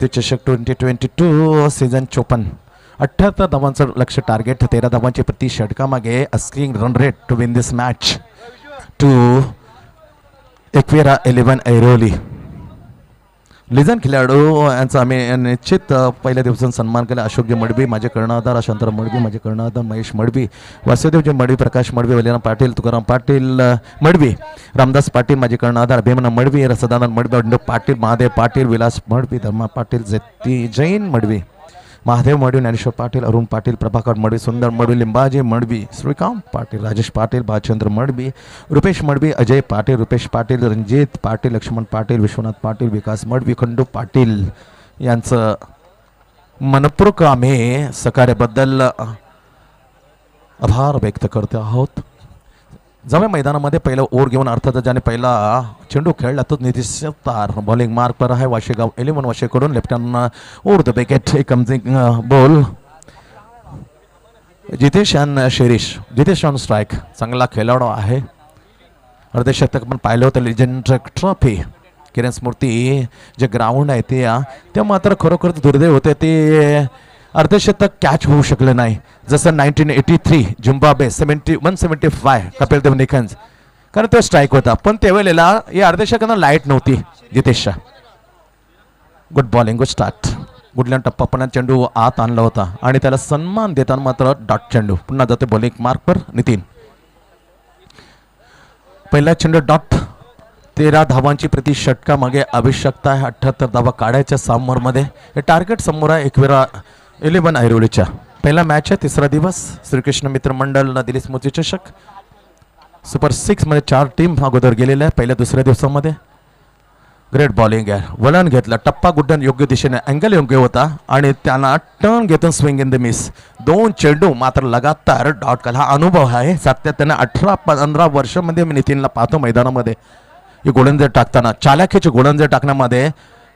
मृत्यूचषक 2022 सीझन 54. 78 धावांचं लक्ष टार्गेट, 13 धावांची प्रति षटकामागे asking run rate to win this match to Ekvira 11 Airoli. लिजन खेळाडू यांचा आम्ही निश्चित पहिल्या दिवसात सन्मान केला. अशोकजी मडबी, माझे कर्णधार, शांताराम मडबी, माझे कर्णधार, महेश मडबी, वासुदेवजी मडबी, प्रकाश मडबी, वलिना पाटील, तुकाराम पाटील मडबी, रामदास पाटील, माझे कर्णधार, भीमना मडबी, सदानंद मडबी, अंडू पाटील, महादेव पाटील, विलास मडबी, धर्मा पाटील, जैन मडबी, महादेव मडवी, ज्ञानेश्वर पाटील, अरुण पाटील, प्रभाकर मडवी, सुंदर मडवी, लिंबाजी मडवी, श्रीकांत पाटील, राजेश पाटील, भालचंद्र मडवी, रुपेश मडवी, अजय पाटील, रुपेश पाटील, रणजित पाटील, लक्ष्मण पाटील, विश्वनाथ पाटील, विकास मडवी, खंडू पाटील यांचं मनपूर्वक आम्ही सहकार्याबद्दल आभार व्यक्त करतो आहोत. जाऊया मैदानामध्ये पहिला ओव्हर घेऊन, अर्थात ज्याने पहिला चेंडू खेळला तो नितीश सत्तार. बॉलिंग मार्क पर आहे वाशेगाव 11 वाशेकडून. Left hand over the wicket, एक कमिंग बॉल. जितेश आणि शिरीष, जितेश ऑन स्ट्राईक, चांगला खेळाडू आहे. अर्धशतक पण पाहिलं होतं लेजेंड ट्रॉफी किरण स्मृती जे ग्राउंड आहे ते मात्र खरोखरच दुर्दैव होते, ते अर्धशतक कॅच होऊ शकले नाही. जसं 1983 झिम्बाब्वे 175 कपिल देव निखंज, कारण तो स्ट्राईक होता, पण त्यावेळेला या अर्धशतकांना लाईट नव्हती जितेशच्या. Good bowling, good start. गुडल्या टप्पापणा चेंडू आत आणला होता आणि त्याला सन्मान देताना मात्र डॉट चेंडू. पुन्हा जाते बॉलिंग मार्कवर नितीन. पहिला चेंडू डॉट. 13 धावांची प्रति षटकामागे आवश्यकता आहे. 78 धावा काढायच्या समोरमध्ये. हे टार्गेट समोर आहे एकविरा 11 ऐरोलीच्या. पहिला मॅच आहे, तिसरा दिवस. श्रीकृष्ण मित्र मंडळ दिल्ली स्मृतिचषक सुपर 6 मध्ये 4 टीम अगोदर गेलेल्या आहे पहिल्या दुसऱ्या दिवसामध्ये. ग्रेट बॉलिंग आहे. वळण घेतलं, टप्पा गुड्डन योग्य दिशेने, अँगल योग्य होता आणि त्यांना टर्न घेतून स्विंग इन द मिस. 2 चेंडू मात्र लगातार डॉट केला. हा अनुभव आहे. सातत्याने 18-15 वर्षामध्ये मी नितीनला पाहतो मैदानामध्ये हे गोलंदाज टाकताना. चालाखीचे गोलंदाज टाकण्यामध्ये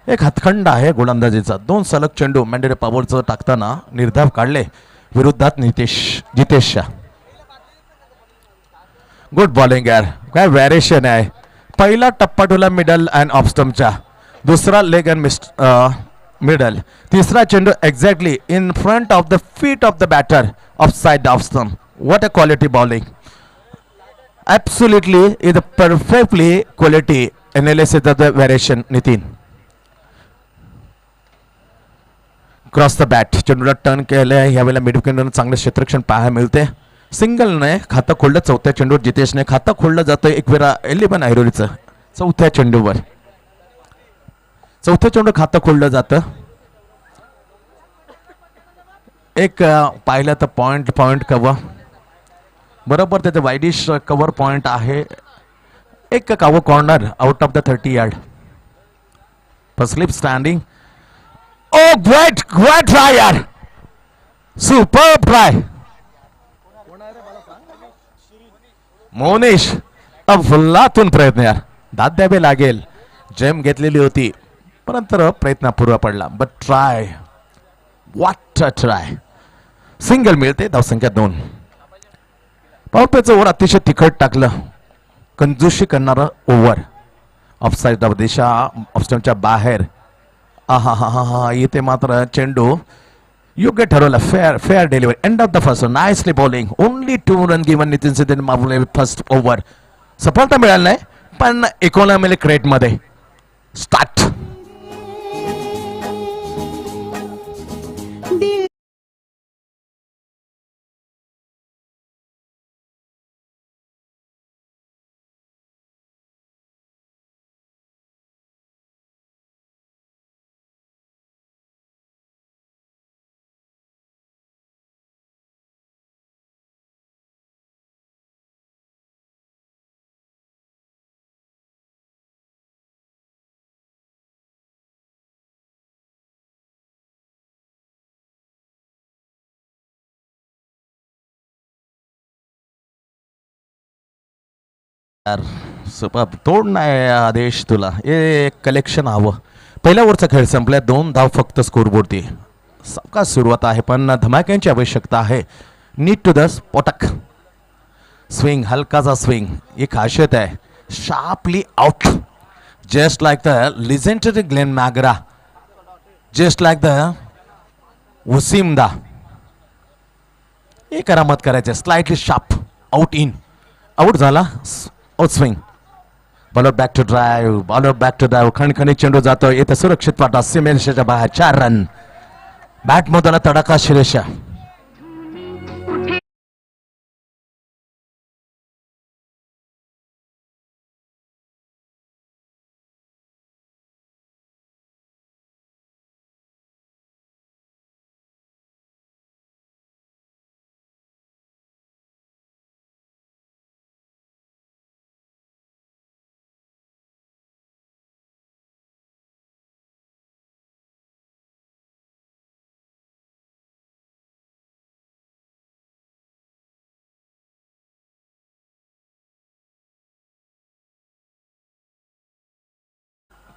एक हातखंड आहे गोलंदाजीचा. 2 सलग चेंडू मॅन्डेरे पॉवरचं टाकताना निर्धाव काढले विरोधात जितेशच्या. गुड बॉलिंग आहे. काय व्हॅरिएशन आहे. पहिला टप्पा टोला मिडल अँड ऑफ स्टंपच्या, दुसरा लेग अँड मिडल, तिसरा चेंडू exactly in front of the feet of the batter off side off stump. What a quality bowling. Absolutely is a perfectly quality analysis of the variation. Nitin cross the bat, चेंडूला turn केलं. यावेळेला mid विकेटवर चांगले क्षेत्ररक्षण पाहायला मिळते. सिंगलने खातं खोललं. चौथ्या चेंडूवर जितेशने खातं खोललं जातं एकविरा 11 ऐरोलीचं. चौथ्या चेंडूवर खातं खोललं जातं. एक पाहिलं तर पॉइंट कव्हर बरोबर त्याचं वाईडिश कव्हर पॉइंट आहे. एक cover corner out of the 30 yard. Slip standing. Oh great try यार, सुपर ट्राय. मोनिश अफलातून प्रयत्न यार, दाद द्यावे लागेल. जेम घेतलेली होती परंतु प्रयत्न पूर्ण पडला. But try, what a try. Single मिळते. धावसंख्या 2. पावरप्लेचं ओव्हर अतिशय तिखट टाकलं. कंजूशी करणारं ओव्हर. ऑफसाईड दिशा ऑफस्टमच्या बाहेर. हा इथे मात्र चेंडू योग्य ठरवलं. Fair delivery. End of the first. Nicely bowling. Only 2 run given Nitin सिद्धेने मारले फर्स्ट ओव्हर. सफलता मिळाली नाही पण इकॉनॉमी क्रेटमध्ये स्टार्ट. सुपर. तोड नाही आदेश तुला. हे कलेक्शन हवं. पहिल्या ओव्हरचा खेळ संपल्या. 2 धाव फक्त स्कोरबोर्डती. सावकाश सुरुवात आहे पण धमाक्यांची आवश्यकता आहे. नीड टू द स्पॉटक स्विंग. हलकाचा स्विंग. एक खासियत आहे. Sharply out just like the legendary Glenn McGrath. Just like the वसीमदा. हे करामत करायचे. Slightly sharp out in out झाला. Out swing. Bowler back to drive. Bowler back to drive. खणखणीत चेंडू जातो. येथे सुरक्षित वाटा सीमेरेषेच्या बाहेर 4 रन. बॅट मधून तडाखा शिरेषा.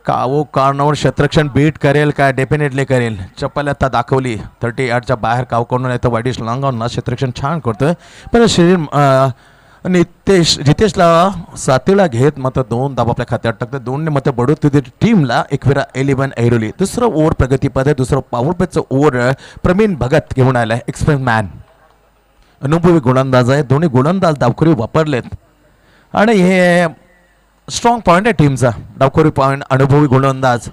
कावो कार्नवर क्षेत्ररक्षण बीट करेल काय? डेफिनेटली करेल. चप्पल आता दाखवली 30 यार्डच्या बाहेर काव करून येतो. वाईडिश लांगावून ना क्षेत्ररक्षण छान करतोय. पण शरीर जितेशला साथीला घेत मात्र 2 धावा आपल्या खात्यात टाकते. 2 ने मात्र बडोत टीमला एकविरा 11 ऐरोली. दुसरं ओव्हर प्रगतीपद. दुसरं पॉवर प्लेचं ओव्हर प्रवीण भगत घेऊन आलाय. एक्सप्रेस मॅन अनुभवी गोलंदाज आहे. दोन्ही गोलंदाज डावखुरी वापरलेत आणि हे स्ट्रॉंग पॉईंट आहे टीमचा. डावखुरी पॉईंट. अनुभवी गोलंदाज.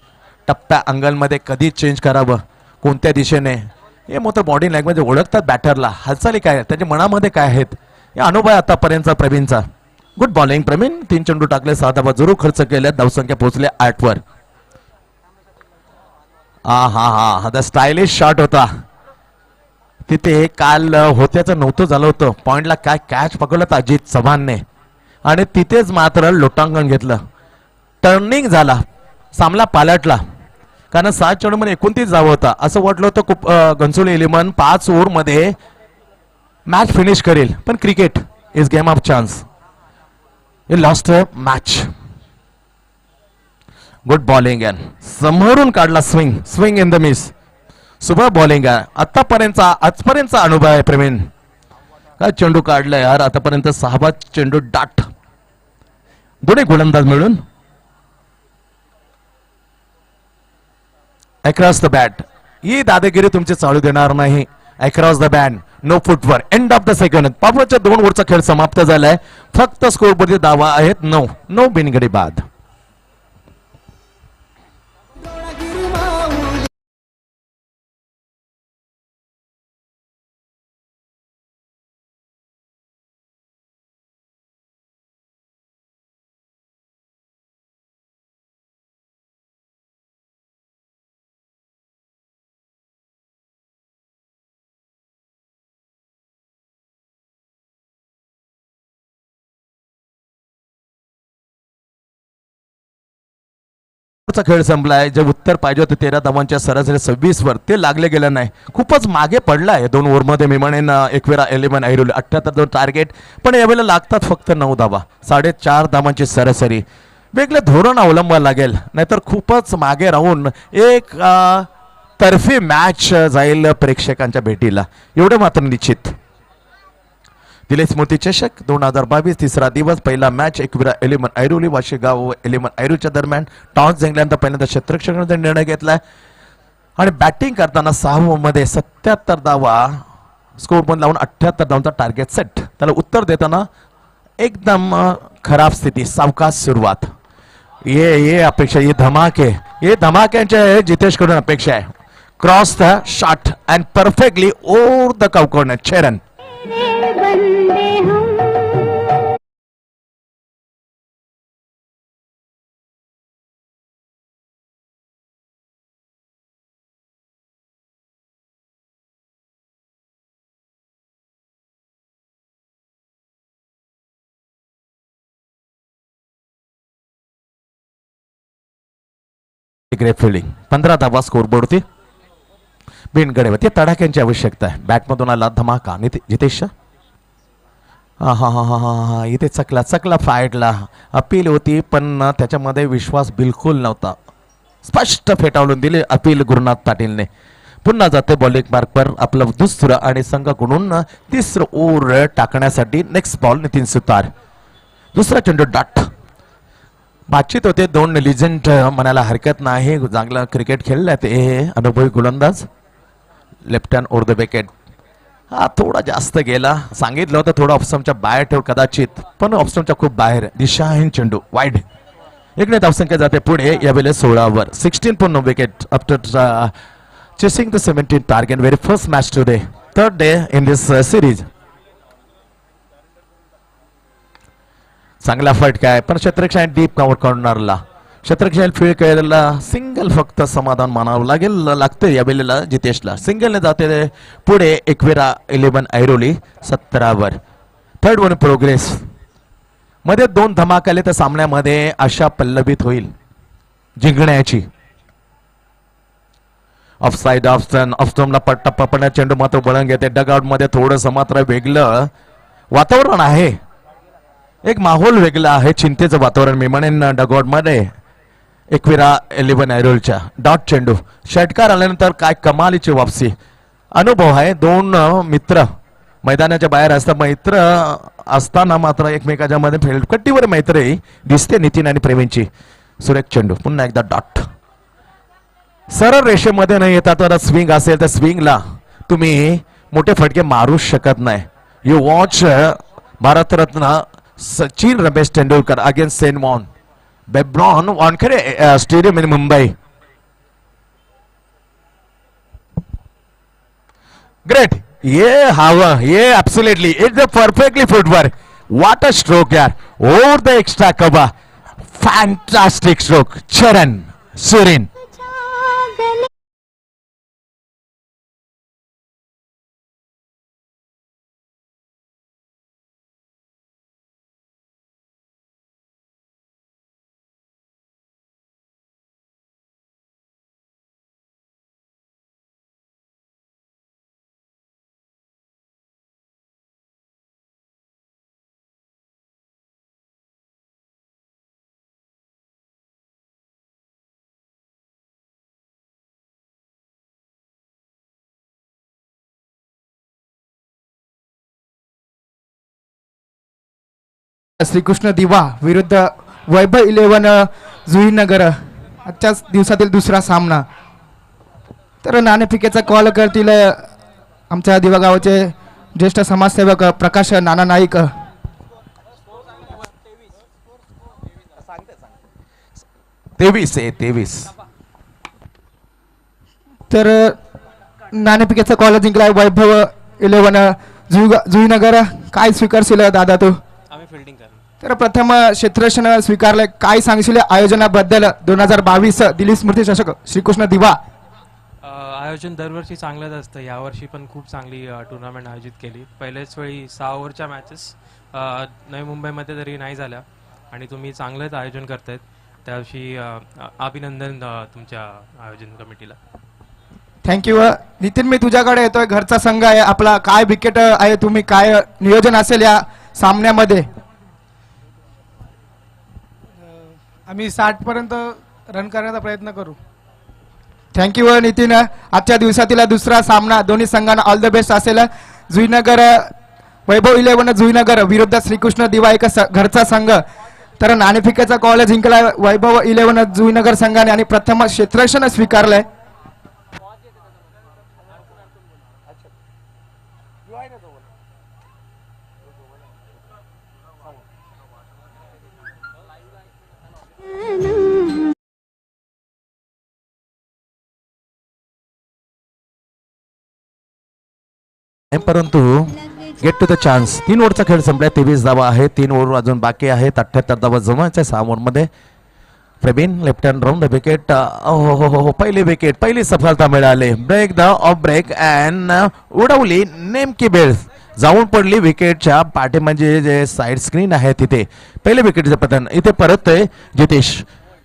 टप्प्या अंगलमध्ये कधी चेंज करावं, कोणत्या दिशेने, हे मोठं बॉडी लँग्वेज ओळखतात बॅटरला. हालचाली काय त्याच्या मनामध्ये काय आहेत हे अनुभव आहे आतापर्यंतचा प्रवीणचा. Good bowling Pravin. 3 चेंडू टाकले. 6 धावा जरूर खर्च केल्या. धावसंख्या पोहोचले 8 वर. हा स्टायलिश शॉट होता तिथे. काल होत्याचं नव्हतं झालं होतं. पॉइंटला काय कॅच पकडलं तर अजित चव्हाणने आणि तिथेच मात्र लोटांगण घेतलं. टर्निंग झाला. सामना पालटला. कारण 7 चेंडूमध्ये 29 धावा होता. असं वाटलं होतं खूप घनसोली 11 5 ओव्हरमध्ये मॅच फिनिश करेल. पण cricket is game of chance. हे लास्ट मॅच. गुड बॉलिंग आहे. समोरून काढला swing. Swing in the miss. Super bowling आहे. आजपर्यंतचा अनुभव आहे प्रवीण. काय चेंडू काढलाय यार आतापर्यंत. 6वा चेंडू डाट. दोन्ही गोलंदाज मिळून अक्रॉस द बॅट. ही दादागिरी तुमची चालू देणार नाही. Across the bat. No footwork. End of the second. पावरच्या 2 ओव्हरचा खेळ समाप्त झालाय. फक्त स्कोरवरती धावा आहेत 9. 9 बिनगडी बाद. खेळ संपलाय. जे उत्तर पाहिजे होते 13 धावांच्या सरासरी 26 वर ते लागले गेलं नाही. खूपच मागे पडलाय 2 ओव्हरमध्ये. मी म्हणेन एकविरा 11 ऐरोली 78 टार्गेट. पण यावेळेला लागतात फक्त 9 धावा. 4.5 धावांची सरासरी. वेगळे धोरण अवलंबावं लागेल नाहीतर खूपच मागे राहून एक तर्फी मॅच जाईल प्रेक्षकांच्या भेटीला. एवढे मात्र निश्चित. दिले स्मृती चषक 2022 तिसरा दिवस. पहिला मॅच एकविरा 11 ऐरोली वाशीगाव 11 ऐरोलीच्या दरम्यान. टॉस जिंकल्यानंतर पहिल्यांदा क्षेत्ररक्षणाचा निर्णय घेतलाय आणि बॅटिंग करताना 6 ओव्हरमध्ये 77 धावा स्कोर पण लावून 78 धावांचा टार्गेट सेट. त्याला उत्तर देताना एकदम खराब स्थिती. सावकाश सुरुवात. ये अपेक्षा. ये धमाक्यांच्या जितेशकडून अपेक्षा आहे. Cross the shot and perfectly over the corner. 6 run. Great fielding. 15 धावा स्कोरबोर्ड होती. बिनगडेवरती तडाख्यांची आवश्यकता आहे. बॅटमधून आला धमाका. जितेश हा इथे चकला फाईटला अपील होती पण त्याच्यामध्ये विश्वास बिलकुल नव्हता. स्पष्ट फेटाळून दिले अपील गुरुनाथ पाटीलने. पुन्हा जाते बॉलिंग मार्कवर. आपलं दुसरं आणि संघाकडून 3रं ओव्हर टाकण्यासाठी नेक्स्ट बॉल नितीन सुतार. दुसरा चेंडू डाट. बातचीत होते दोन लिजंड म्हणायला हरकत नाही. चांगलं क्रिकेट खेळलं ते अनुभवी गोलंदाज. Left hand over the wicket. हा थोडा जास्त गेला. सांगितलं होतं थोडं ऑप्शनच्या बाहेर ठेव कदाचित, पण ऑप्शनच्या खूप बाहेर. दिशाहीन चेंडू वाईड. इकडे धावसंख्या जाते पुढे यावेळेला 16 16 पूर्ण wicket after chasing the 17th target. Very first match today, third day in this series. चांगला फटका आहे पण क्षेत्ररक्षण डीप कव्हर कॉर्नरला. क्षेत्ररक्षण फील्ड खेळायला सिंगल फक्त समाधान मानावं लागते या वेळेला जितेशला. सिंगलने जाते पुढे. Ekvira 11 Airoli 17 third one progress. मध्ये दोन धमाक आले तर सामन्यामध्ये आशा पल्लवित होईल जिंकण्याची. ऑफसाईड ऑफस्टॉमला पट्टा पकडण्यात चेंडू मात्र वळण घेते. डगआउट मध्ये थोडंसं मात्र वेगळं वातावरण आहे. एक माहोल वेगळा आहे. चिंतेचं वातावरण मी म्हणेन डगआउट मध्ये. एकविरा 11 ऐरोलच्या डॉट चेंडू. षटकार आल्यानंतर काय कमालीची वापसी. अनुभव आहे. दोन मित्र मैदानाच्या बाहेर असतात. मैत्र असताना मात्र एकमेकाच्या मध्ये फेलकट्टीवर मैत्री दिसते नितीन आणि प्रेमींची. सुरेख चेंडू. पुन्हा एकदा डॉट. सरळ रेषेमध्ये नाही येतात तर स्विंग असेल तर स्विंगला तुम्ही मोठे फटके मारू शकत नाही. You watch Bharat Ratna Sachin Ramesh Tendulkar against saint मॉन बेब्रॉन Wankhede stadium in Mumbai. Great. ये हवा ये absolutely it's a perfectly footwork. What a stroke यार. Over the extra cover. Fantastic stroke. Charan Suren. Shrikrishna दिवा विरुद्ध वैभव 11 जुईनगर. आजच्याच दिवसातील दुसरा सामना. तर नाणेफेकीचा कॉल करतील आमच्या दिवा गावाचे ज्येष्ठ समाजसेवक प्रकाश नाना नाईक. तेवीस. तर नाणेफेकीचा कॉल जिंकलाय वैभव 11 जुईनगर. काय स्वीकारशील दादा तू? तर प्रथम क्षेत्ररक्षण स्वीकारले. काय सांगशील आयोजनाबद्दल 2022 दिल्ली स्मृती चषक श्रीकृष्ण दिवा? आयोजन दरवर्षी चांगलंच असतं. यावर्षी पण खूप चांगली टुर्नामेंट आयोजित केली. पहिल्याच वेळी 6 ओव्हरच्या मॅचेस नवी मुंबईमध्ये तरी नाही झाल्या आणि तुम्ही चांगलंच आयोजन करतायत. त्याविषयी अभिनंदन तुमच्या आयोजन कमिटीला. थँक्यू. नितीन मी तुझ्याकडे येतोय. घरचा संघ आहे आपला. काय विकेट आहे तुम्ही काय नियोजन असेल या सामन्यामध्ये? आम्ही 60 पर्यंत रन करण्याचा प्रयत्न करू. थँक्यू नितीन. आजच्या दिवसातील दुसरा सामना दोन्ही संघांना ऑल द बेस्ट असेल. जुईनगर वैभव 11 जुईनगर विरुद्ध श्रीकृष्ण दिवा एक घरचा संघ. तर नाणेफेकीचा कॉल जिंकला वैभव 11 जुईनगर संघाने आणि प्रथम क्षेत्ररक्षण स्वीकारलंय. परंतु गेट टू द चान्स. 3 ओव्हरचा खेळ संपलाय. 23 धावा आहे. 3 ओव्हर अजून बाकी आहेत. 78 धावा जमायच्या 6 ओव्हरमध्ये. Praveen left hand round the wicket. हो पहिली विकेट. पहिली सफलता मिळाली. Break the off break and उडवली नेमकी बेल जाऊन पडली विकेटच्या पाठी म्हणजे जे साइड स्क्रीन आहे तिथे. पहिले विकेटचं पतन इथे परत जितेश.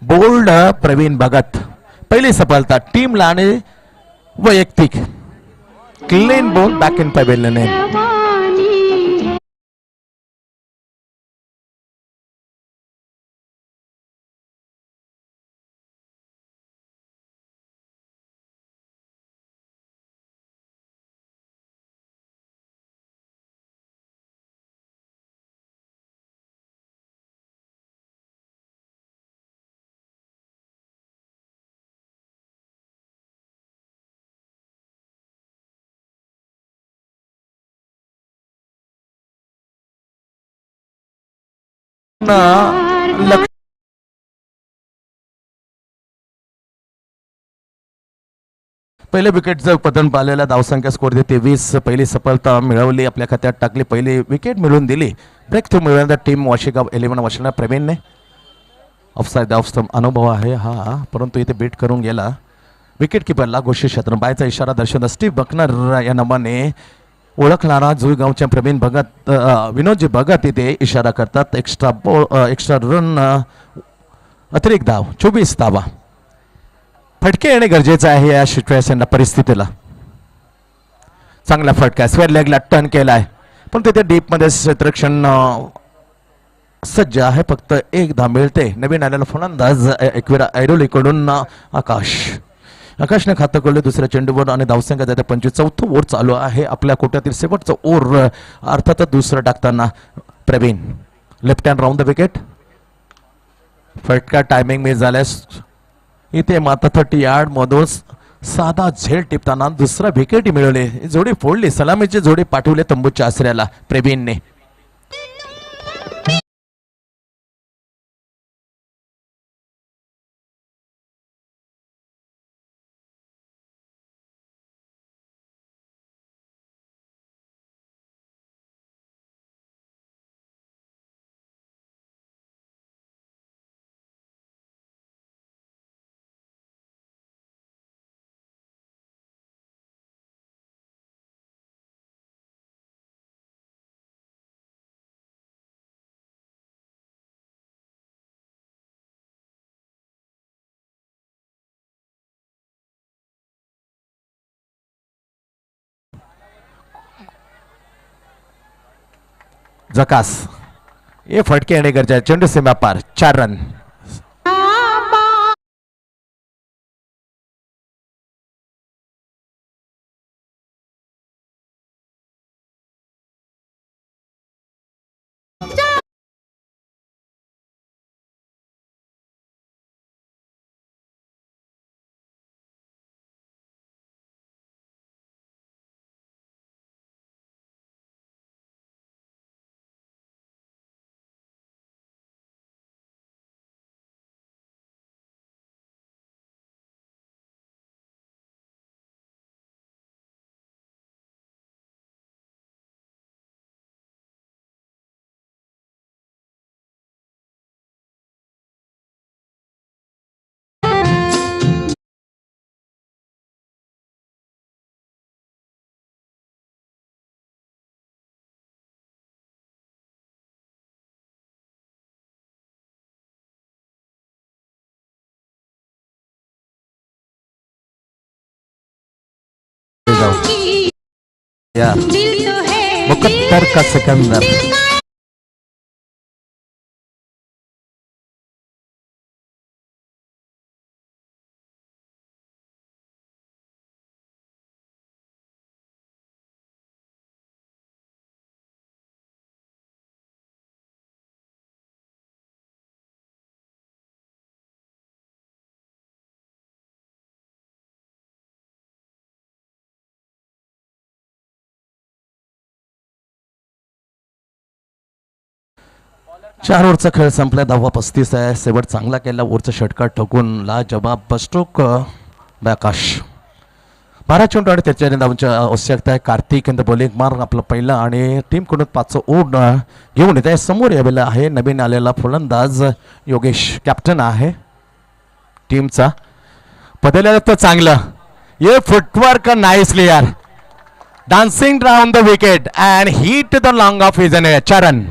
बोल्ड प्रवीण भगत. पहिली सफलता टीमला आणि वैयक्तिक. Clean ball back in pavilion. लक्ष पहिले विकेटचं पतन पाहिलेला धावसंख्या स्कोर देते 20. पहिली सफलता मिळवली, आपल्या खात्यात टाकली, पहिली विकेट मिळवून दिली. ब्रेक थ्रू मिळवण्याचा टीम वाशिगाव 11 वाशिना प्रवीणने. ऑफसाईड ऑफ स्टंप अनुभव आहे हा, परंतु इथे बीट करून गेला विकेट किपरला. घोषित क्षेत्र बायचा इशारा दर्शवता स्टीव्ह बकनर या नावाने ओळखणारा जुईगावच्या प्रवीण भगत विनोदजी भगत इथे इशारा करतात. एक्स्ट्रा रन अतिरिक्त धाव 24 धावा. फटके येणे गरजेचं आहे या सिच्युएशन परिस्थितीला. चांगला फटका स्क्वेअर लेगला टर्न केलाय, पण तिथे डीप मध्ये क्षेत्ररक्षण सज्ज आहे. फक्त एक धाव मिळते. नवीन आलेला फलंदाज एकविरा ऐरोलीकडून आकाशने खातं खोलले दुसऱ्या चेंडूवर आणि धावसंख्या जाते 25. चौथं ओव्हर चालू आहे. आपल्या कोट्यातील शेवटचं ओव्हर अर्थातच दुसरं टाकताना Praveen left hand round the wicket. फटका टायमिंग मिस झाल्यास इथे मात्र 30 यार्ड मधून साधा झेल टिपताना दुसरा विकेट मिळवले. जोडी फोडली, सलामीची जोडी पाठवले तंबूच्या आसऱ्याला प्रवीणने. जकास ये फटके येणे गरजेचे. चेंडू सीमा पार 4 रन. या दिल तो है मुकद्दर का सिकंदर. चार ओव्हरचा खेळ संपला. 10-35 आहे. शेवट चांगला केला. ओव्हरचा षटकार ठोकून ला जवाब स्ट्रोक बॅकाश 12 चेंडू आणि त्याच्या धावांची आवश्यकता आहे. कार्तिक इन द बॉलिंग मार्ग आपला पहिला आणि टीम कडून 5 ओव्हर घेऊन येत आहे. समोर यावेळेला आहे नवीन आलेला फलंदाज योगेश, कॅप्टन आहे टीमचा. बदललेलं तर चांगलं. ये फुटवर्क नाईसली यार. Dancing round the wicket and hit the long of is an 4 run.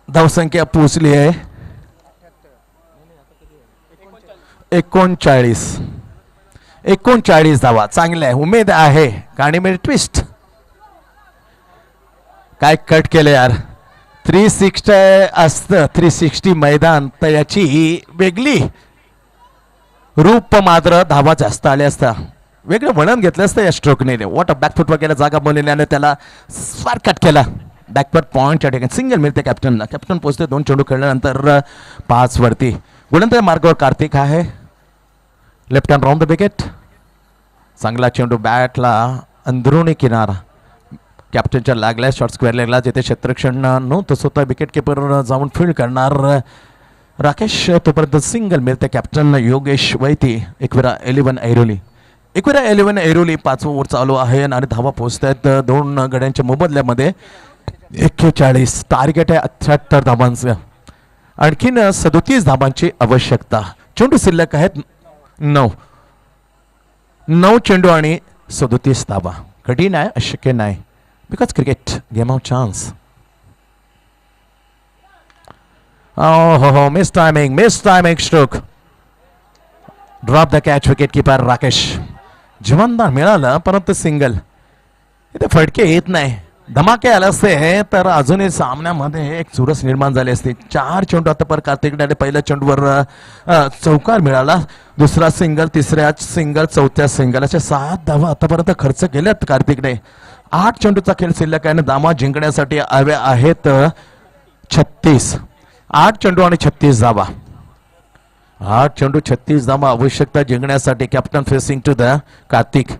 धावसंख्या पोहोचली आहे 39 धावा. चांगलं आहे. उमेद आहे. गाणीमध्ये ट्विस्ट काय कट केलं यार. 360 असतं 360 मैदान तर याची वेगळी रूप मात्र धावा जास्त आल्या असता वेगळं वर्णन घेतलं असतं या स्ट्रोकने. वॉट अ बॅकफुट वगैरे जागा बनवल्याने त्याला स्वार कट केला. बॅकवर्ड पॉईंटच्या ठिकाणी सिंगल मिळते कॅप्टनला. कॅप्टन पोहोचते 2 चेंडू खेळल्यानंतर 5 वरती. गोलंदाज मार्गावर कार्तिक आहे. Left hand round the wicket. चांगला चेंडू बॅटला अंदरुणी किनारा कॅप्टनच्या लागल्या. शॉर्ट स्क्वेअर लेगला जिथे क्षेत्ररक्षण नव्हतं स्वतः विकेट किपर जाऊन फील्ड करणार राकेश. तोपर्यंत सिंगल मिळते कॅप्टन योगेश वैती. एकविरा 11 ऐरोली. 5 ओव्हर चालू आहे आणि धावा पोहोचत आहेत 2 गड्यांच्या मोबदल्यामध्ये. 41 टार्गेट आहे 78 धाबांचं. आणखीन 37 धाबांची आवश्यकता. चेंडू शिल्लक आहेत 9 चेंडू आणि 37 धाबा. कठीण आहे अशक्य नाही because cricket game of chance. हो miss timing stroke. Drop the catch wicket keeper Rakesh. जीवनदान मिळालं परंतु सिंगल. इथे फटके येत नाही. धमाके आले असते तर अजूनही सामन्यामध्ये एक चुरस निर्माण झाली असती. 4 चेंडू आता पर कार्तिकने पहिल्या चेंडूवर चौकार मिळाला. दुसरा सिंगल, तिसऱ्या सिंगल, चौथ्या सिंगल अशा 7 धावा आतापर्यंत खर्च केल्यात कार्तिकने. 8 चेंडूचा खेळ शिल्लक आहे आणि धावा जिंकण्यासाठी हव्या आहेत 36. 8 चेंडू आणि 36 धावा. 8 चेंडू 36 धावा आवश्यकता जिंकण्यासाठी. Captain facing to the Kartik.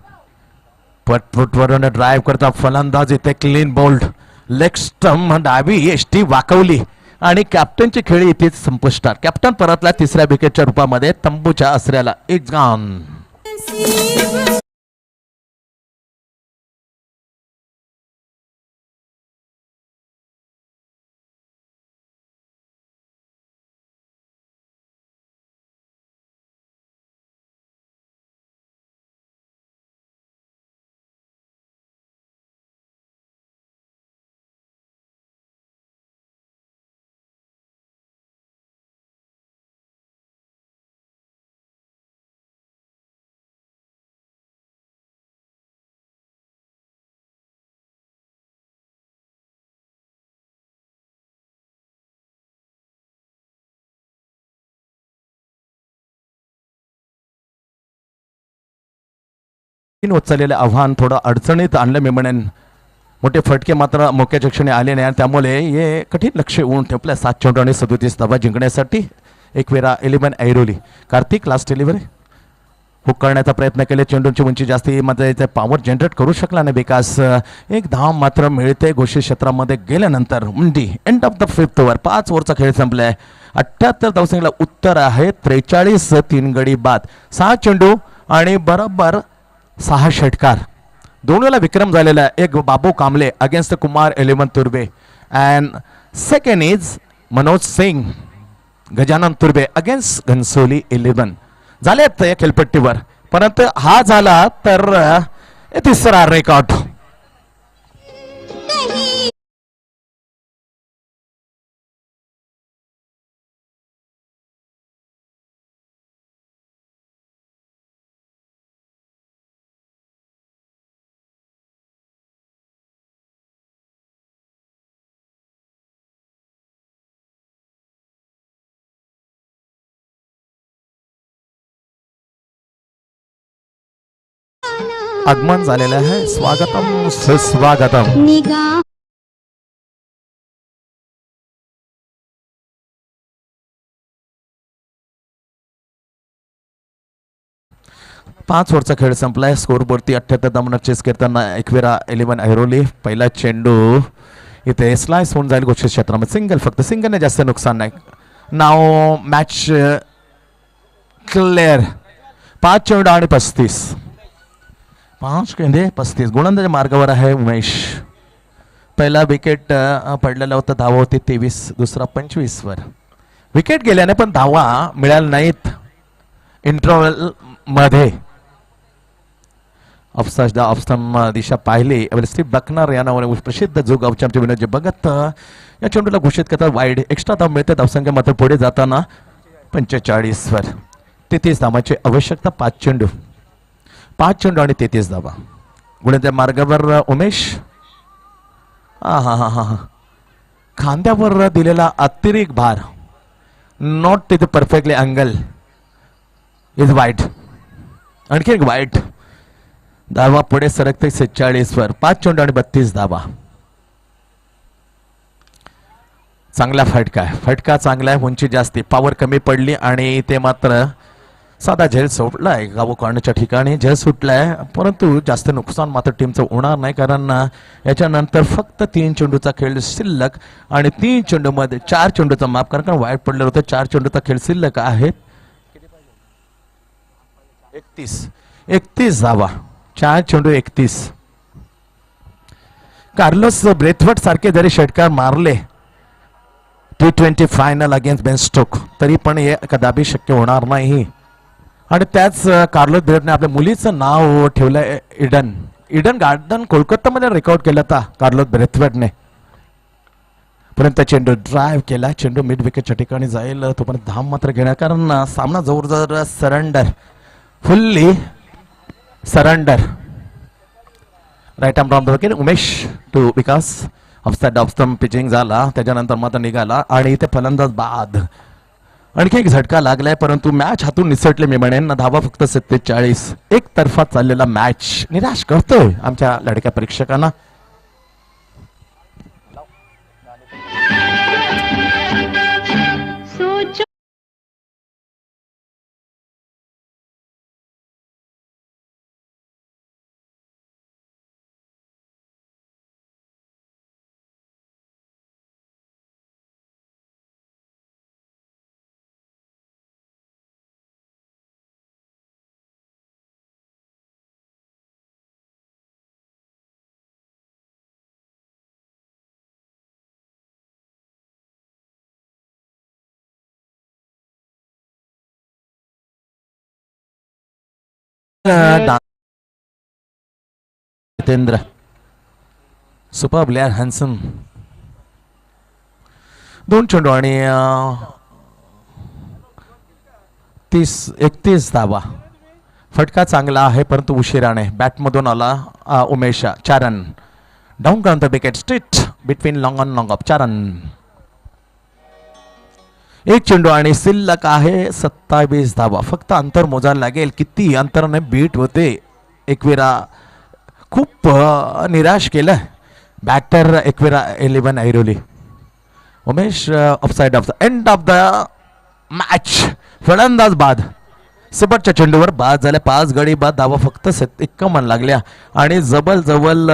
फुटवरून ड्राईव्ह करता फलंदाज इथे क्लीन बोल्ड. लेग स्टंप डावी एसटी वाकवली आणि कॅप्टनची खेळी इथेच संपुष्टात. कॅप्टन परतला तिसऱ्या विकेटच्या रूपामध्ये तंबूच्या आसऱ्याला. It's gone. होत चाललेलं आव्हान थोडं अडचणीत आणलं मी म्हणेन. मोठे फटके मात्र मोक्याच्या क्षणी आले नाही आणि त्यामुळे हे कठीण लक्ष येऊन ठेवलं. 7 चेंडू आणि 37 धावा जिंकण्यासाठी. Ekvira 11 Airoli. Kartik last delivery hook करण्याचा प्रयत्न केले. चेंडूंची उंची जास्ती मात्र पॉवर जनरेट करू शकला नाही विकास. एक धाव मात्र मिळते घोषित क्षेत्रामध्ये गेल्यानंतर. मुंडी end of the 5th over. 5 ओव्हरचा खेळ संपलाय. 78 धावसंख्येला उत्तर आहे 43. 3 गडी बाद. 6 चेंडू आणि बरोबर 6 षटकार. 2 वेळेला विक्रम झालेला. एक Babu Kamble against Kumar 11 Turbe and second is Manoj Singh Gajanan Turbe against Ghansoli 11 झालेत या खेळपट्टीवर. परंतु हा झाला तर तिसरा रेकॉर्ड. आगमन झालेलं आहे. स्वागतम सुस्वागतम. निगाह 5 ओव्हरचा खेळ संपलाय. स्कोरवरती 78 धावा चेस करताना एकविरा 11 ऐरोली. पहिला चेंडू इथे स्लाइस होऊन जाईल घोषित क्षेत्रामध्ये. सिंगल, फक्त सिंगलने जास्त नुकसान नाही. नाव मॅच क्लिअर. 5 चेंडू आणि 35. 5 केंद्रे 35. गोलंदाज मार्गावर आहे उमेश. पहिला विकेट पडलेला होता. धावा होती 23. दुसरा 25 वर. विकेट गेल्याने पण धावा मिळाल्या नाहीत इंटरव्हल मध्ये. ऑफस्टम दिशा पाहिली. स्टीव बकनर या नावाने प्रसिद्ध जो गावचे आमचे विनोद बघत या चेंडूला घोषित करतात वाईड. एक्स्ट्रा धाव मिळते. धावसंख्या मात्र पुढे जाताना 45 वर. 33 धावांची आवश्यकता. 5 चेंडू आणि 33 धावा. गुणत्या मार्गावर उमेश. हा खांद्यावर दिलेला अतिरिक्त भार. नॉट तिथे परफेक्टली अँगल इज वाईट. आणखी एक वाईट. धावा पुढे सरकते 46 वर. 5 चेंडू आणि 32 धावा. चांगला फटका चांगला आहे, उंची जास्ती, पॉवर कमी पडली आणि ते मात्र साधा झेल सोडलाय. गावो कॉर्नरच्या ठिकाणी झेल सुटलाय, परंतु जास्त नुकसान मात्र टीमचं होणार नाही, कारण याच्यानंतर फक्त 3 चेंडूचा खेळ शिल्लक आणि 3 चेंडूमध्ये 4 चेंडूचा माफ करा, कारण वाईट पडलेलं होतं. 4 चेंडूचा खेळ शिल्लक आहे. 31 धावा, 4 चेंडू 31. कार्लोस ब्रेथवर्ट सारखे जरी षटकार मारले T20 final against Ben Stoke, तरी पण हे कदापि शक्य होणार नाही. आणि त्याच कार्लोस ब्रेथने आपल्या मुलीचं नाव ठेवलंय इडन गार्डन, कोलकातामध्ये रेकॉर्ड केलं होता कार्लोस ब्रेथवर्टने. परंतु चेंडू ड्राईव्ह केला, चेंडू मिड विकेटच्या ठिकाणी जाईल, तोपर्यंत धाम मात्र घेणार, कारण सामना जवळ surrender, fully surrender. Right arm from the wicket, Umesh to Vikas, offside off stump pitching झाला, त्याच्यानंतर मात्र निघाला आणि इथे फलंदाज बाद. आणखी एक झटका लागलाय, परंतु मॅच हातून निसटले मी म्हणेन. धावा फक्त 47, एक तर्फा चाललेला मॅच निराश करतोय आमच्या लडक्या परीक्षकांना. सोचो जितेंद्र सुपर प्लेयर हॅन्सन, 2 चेंडू आणि 31 धावा. फटका चांगला आहे, परंतु उशिराने बॅटमधून आला Umesh. 4 run, down ground the wicket, straight between long on long of. 4 run, 1 चेंडू आणि शिल्लक आहे 27 धावा. फक्त अंतर मोजायला लागेल, किती अंतराने बीट होते. एकविरा खूप निराश केलं batter Ekvira 11 Airoli. Umesh offside off the end of the match, फलंदाज बाद, शेवटच्या चेंडूवर बाद झाल्या. 5 गडी बाद, धावा फक्त 51 लागल्या आणि जवळ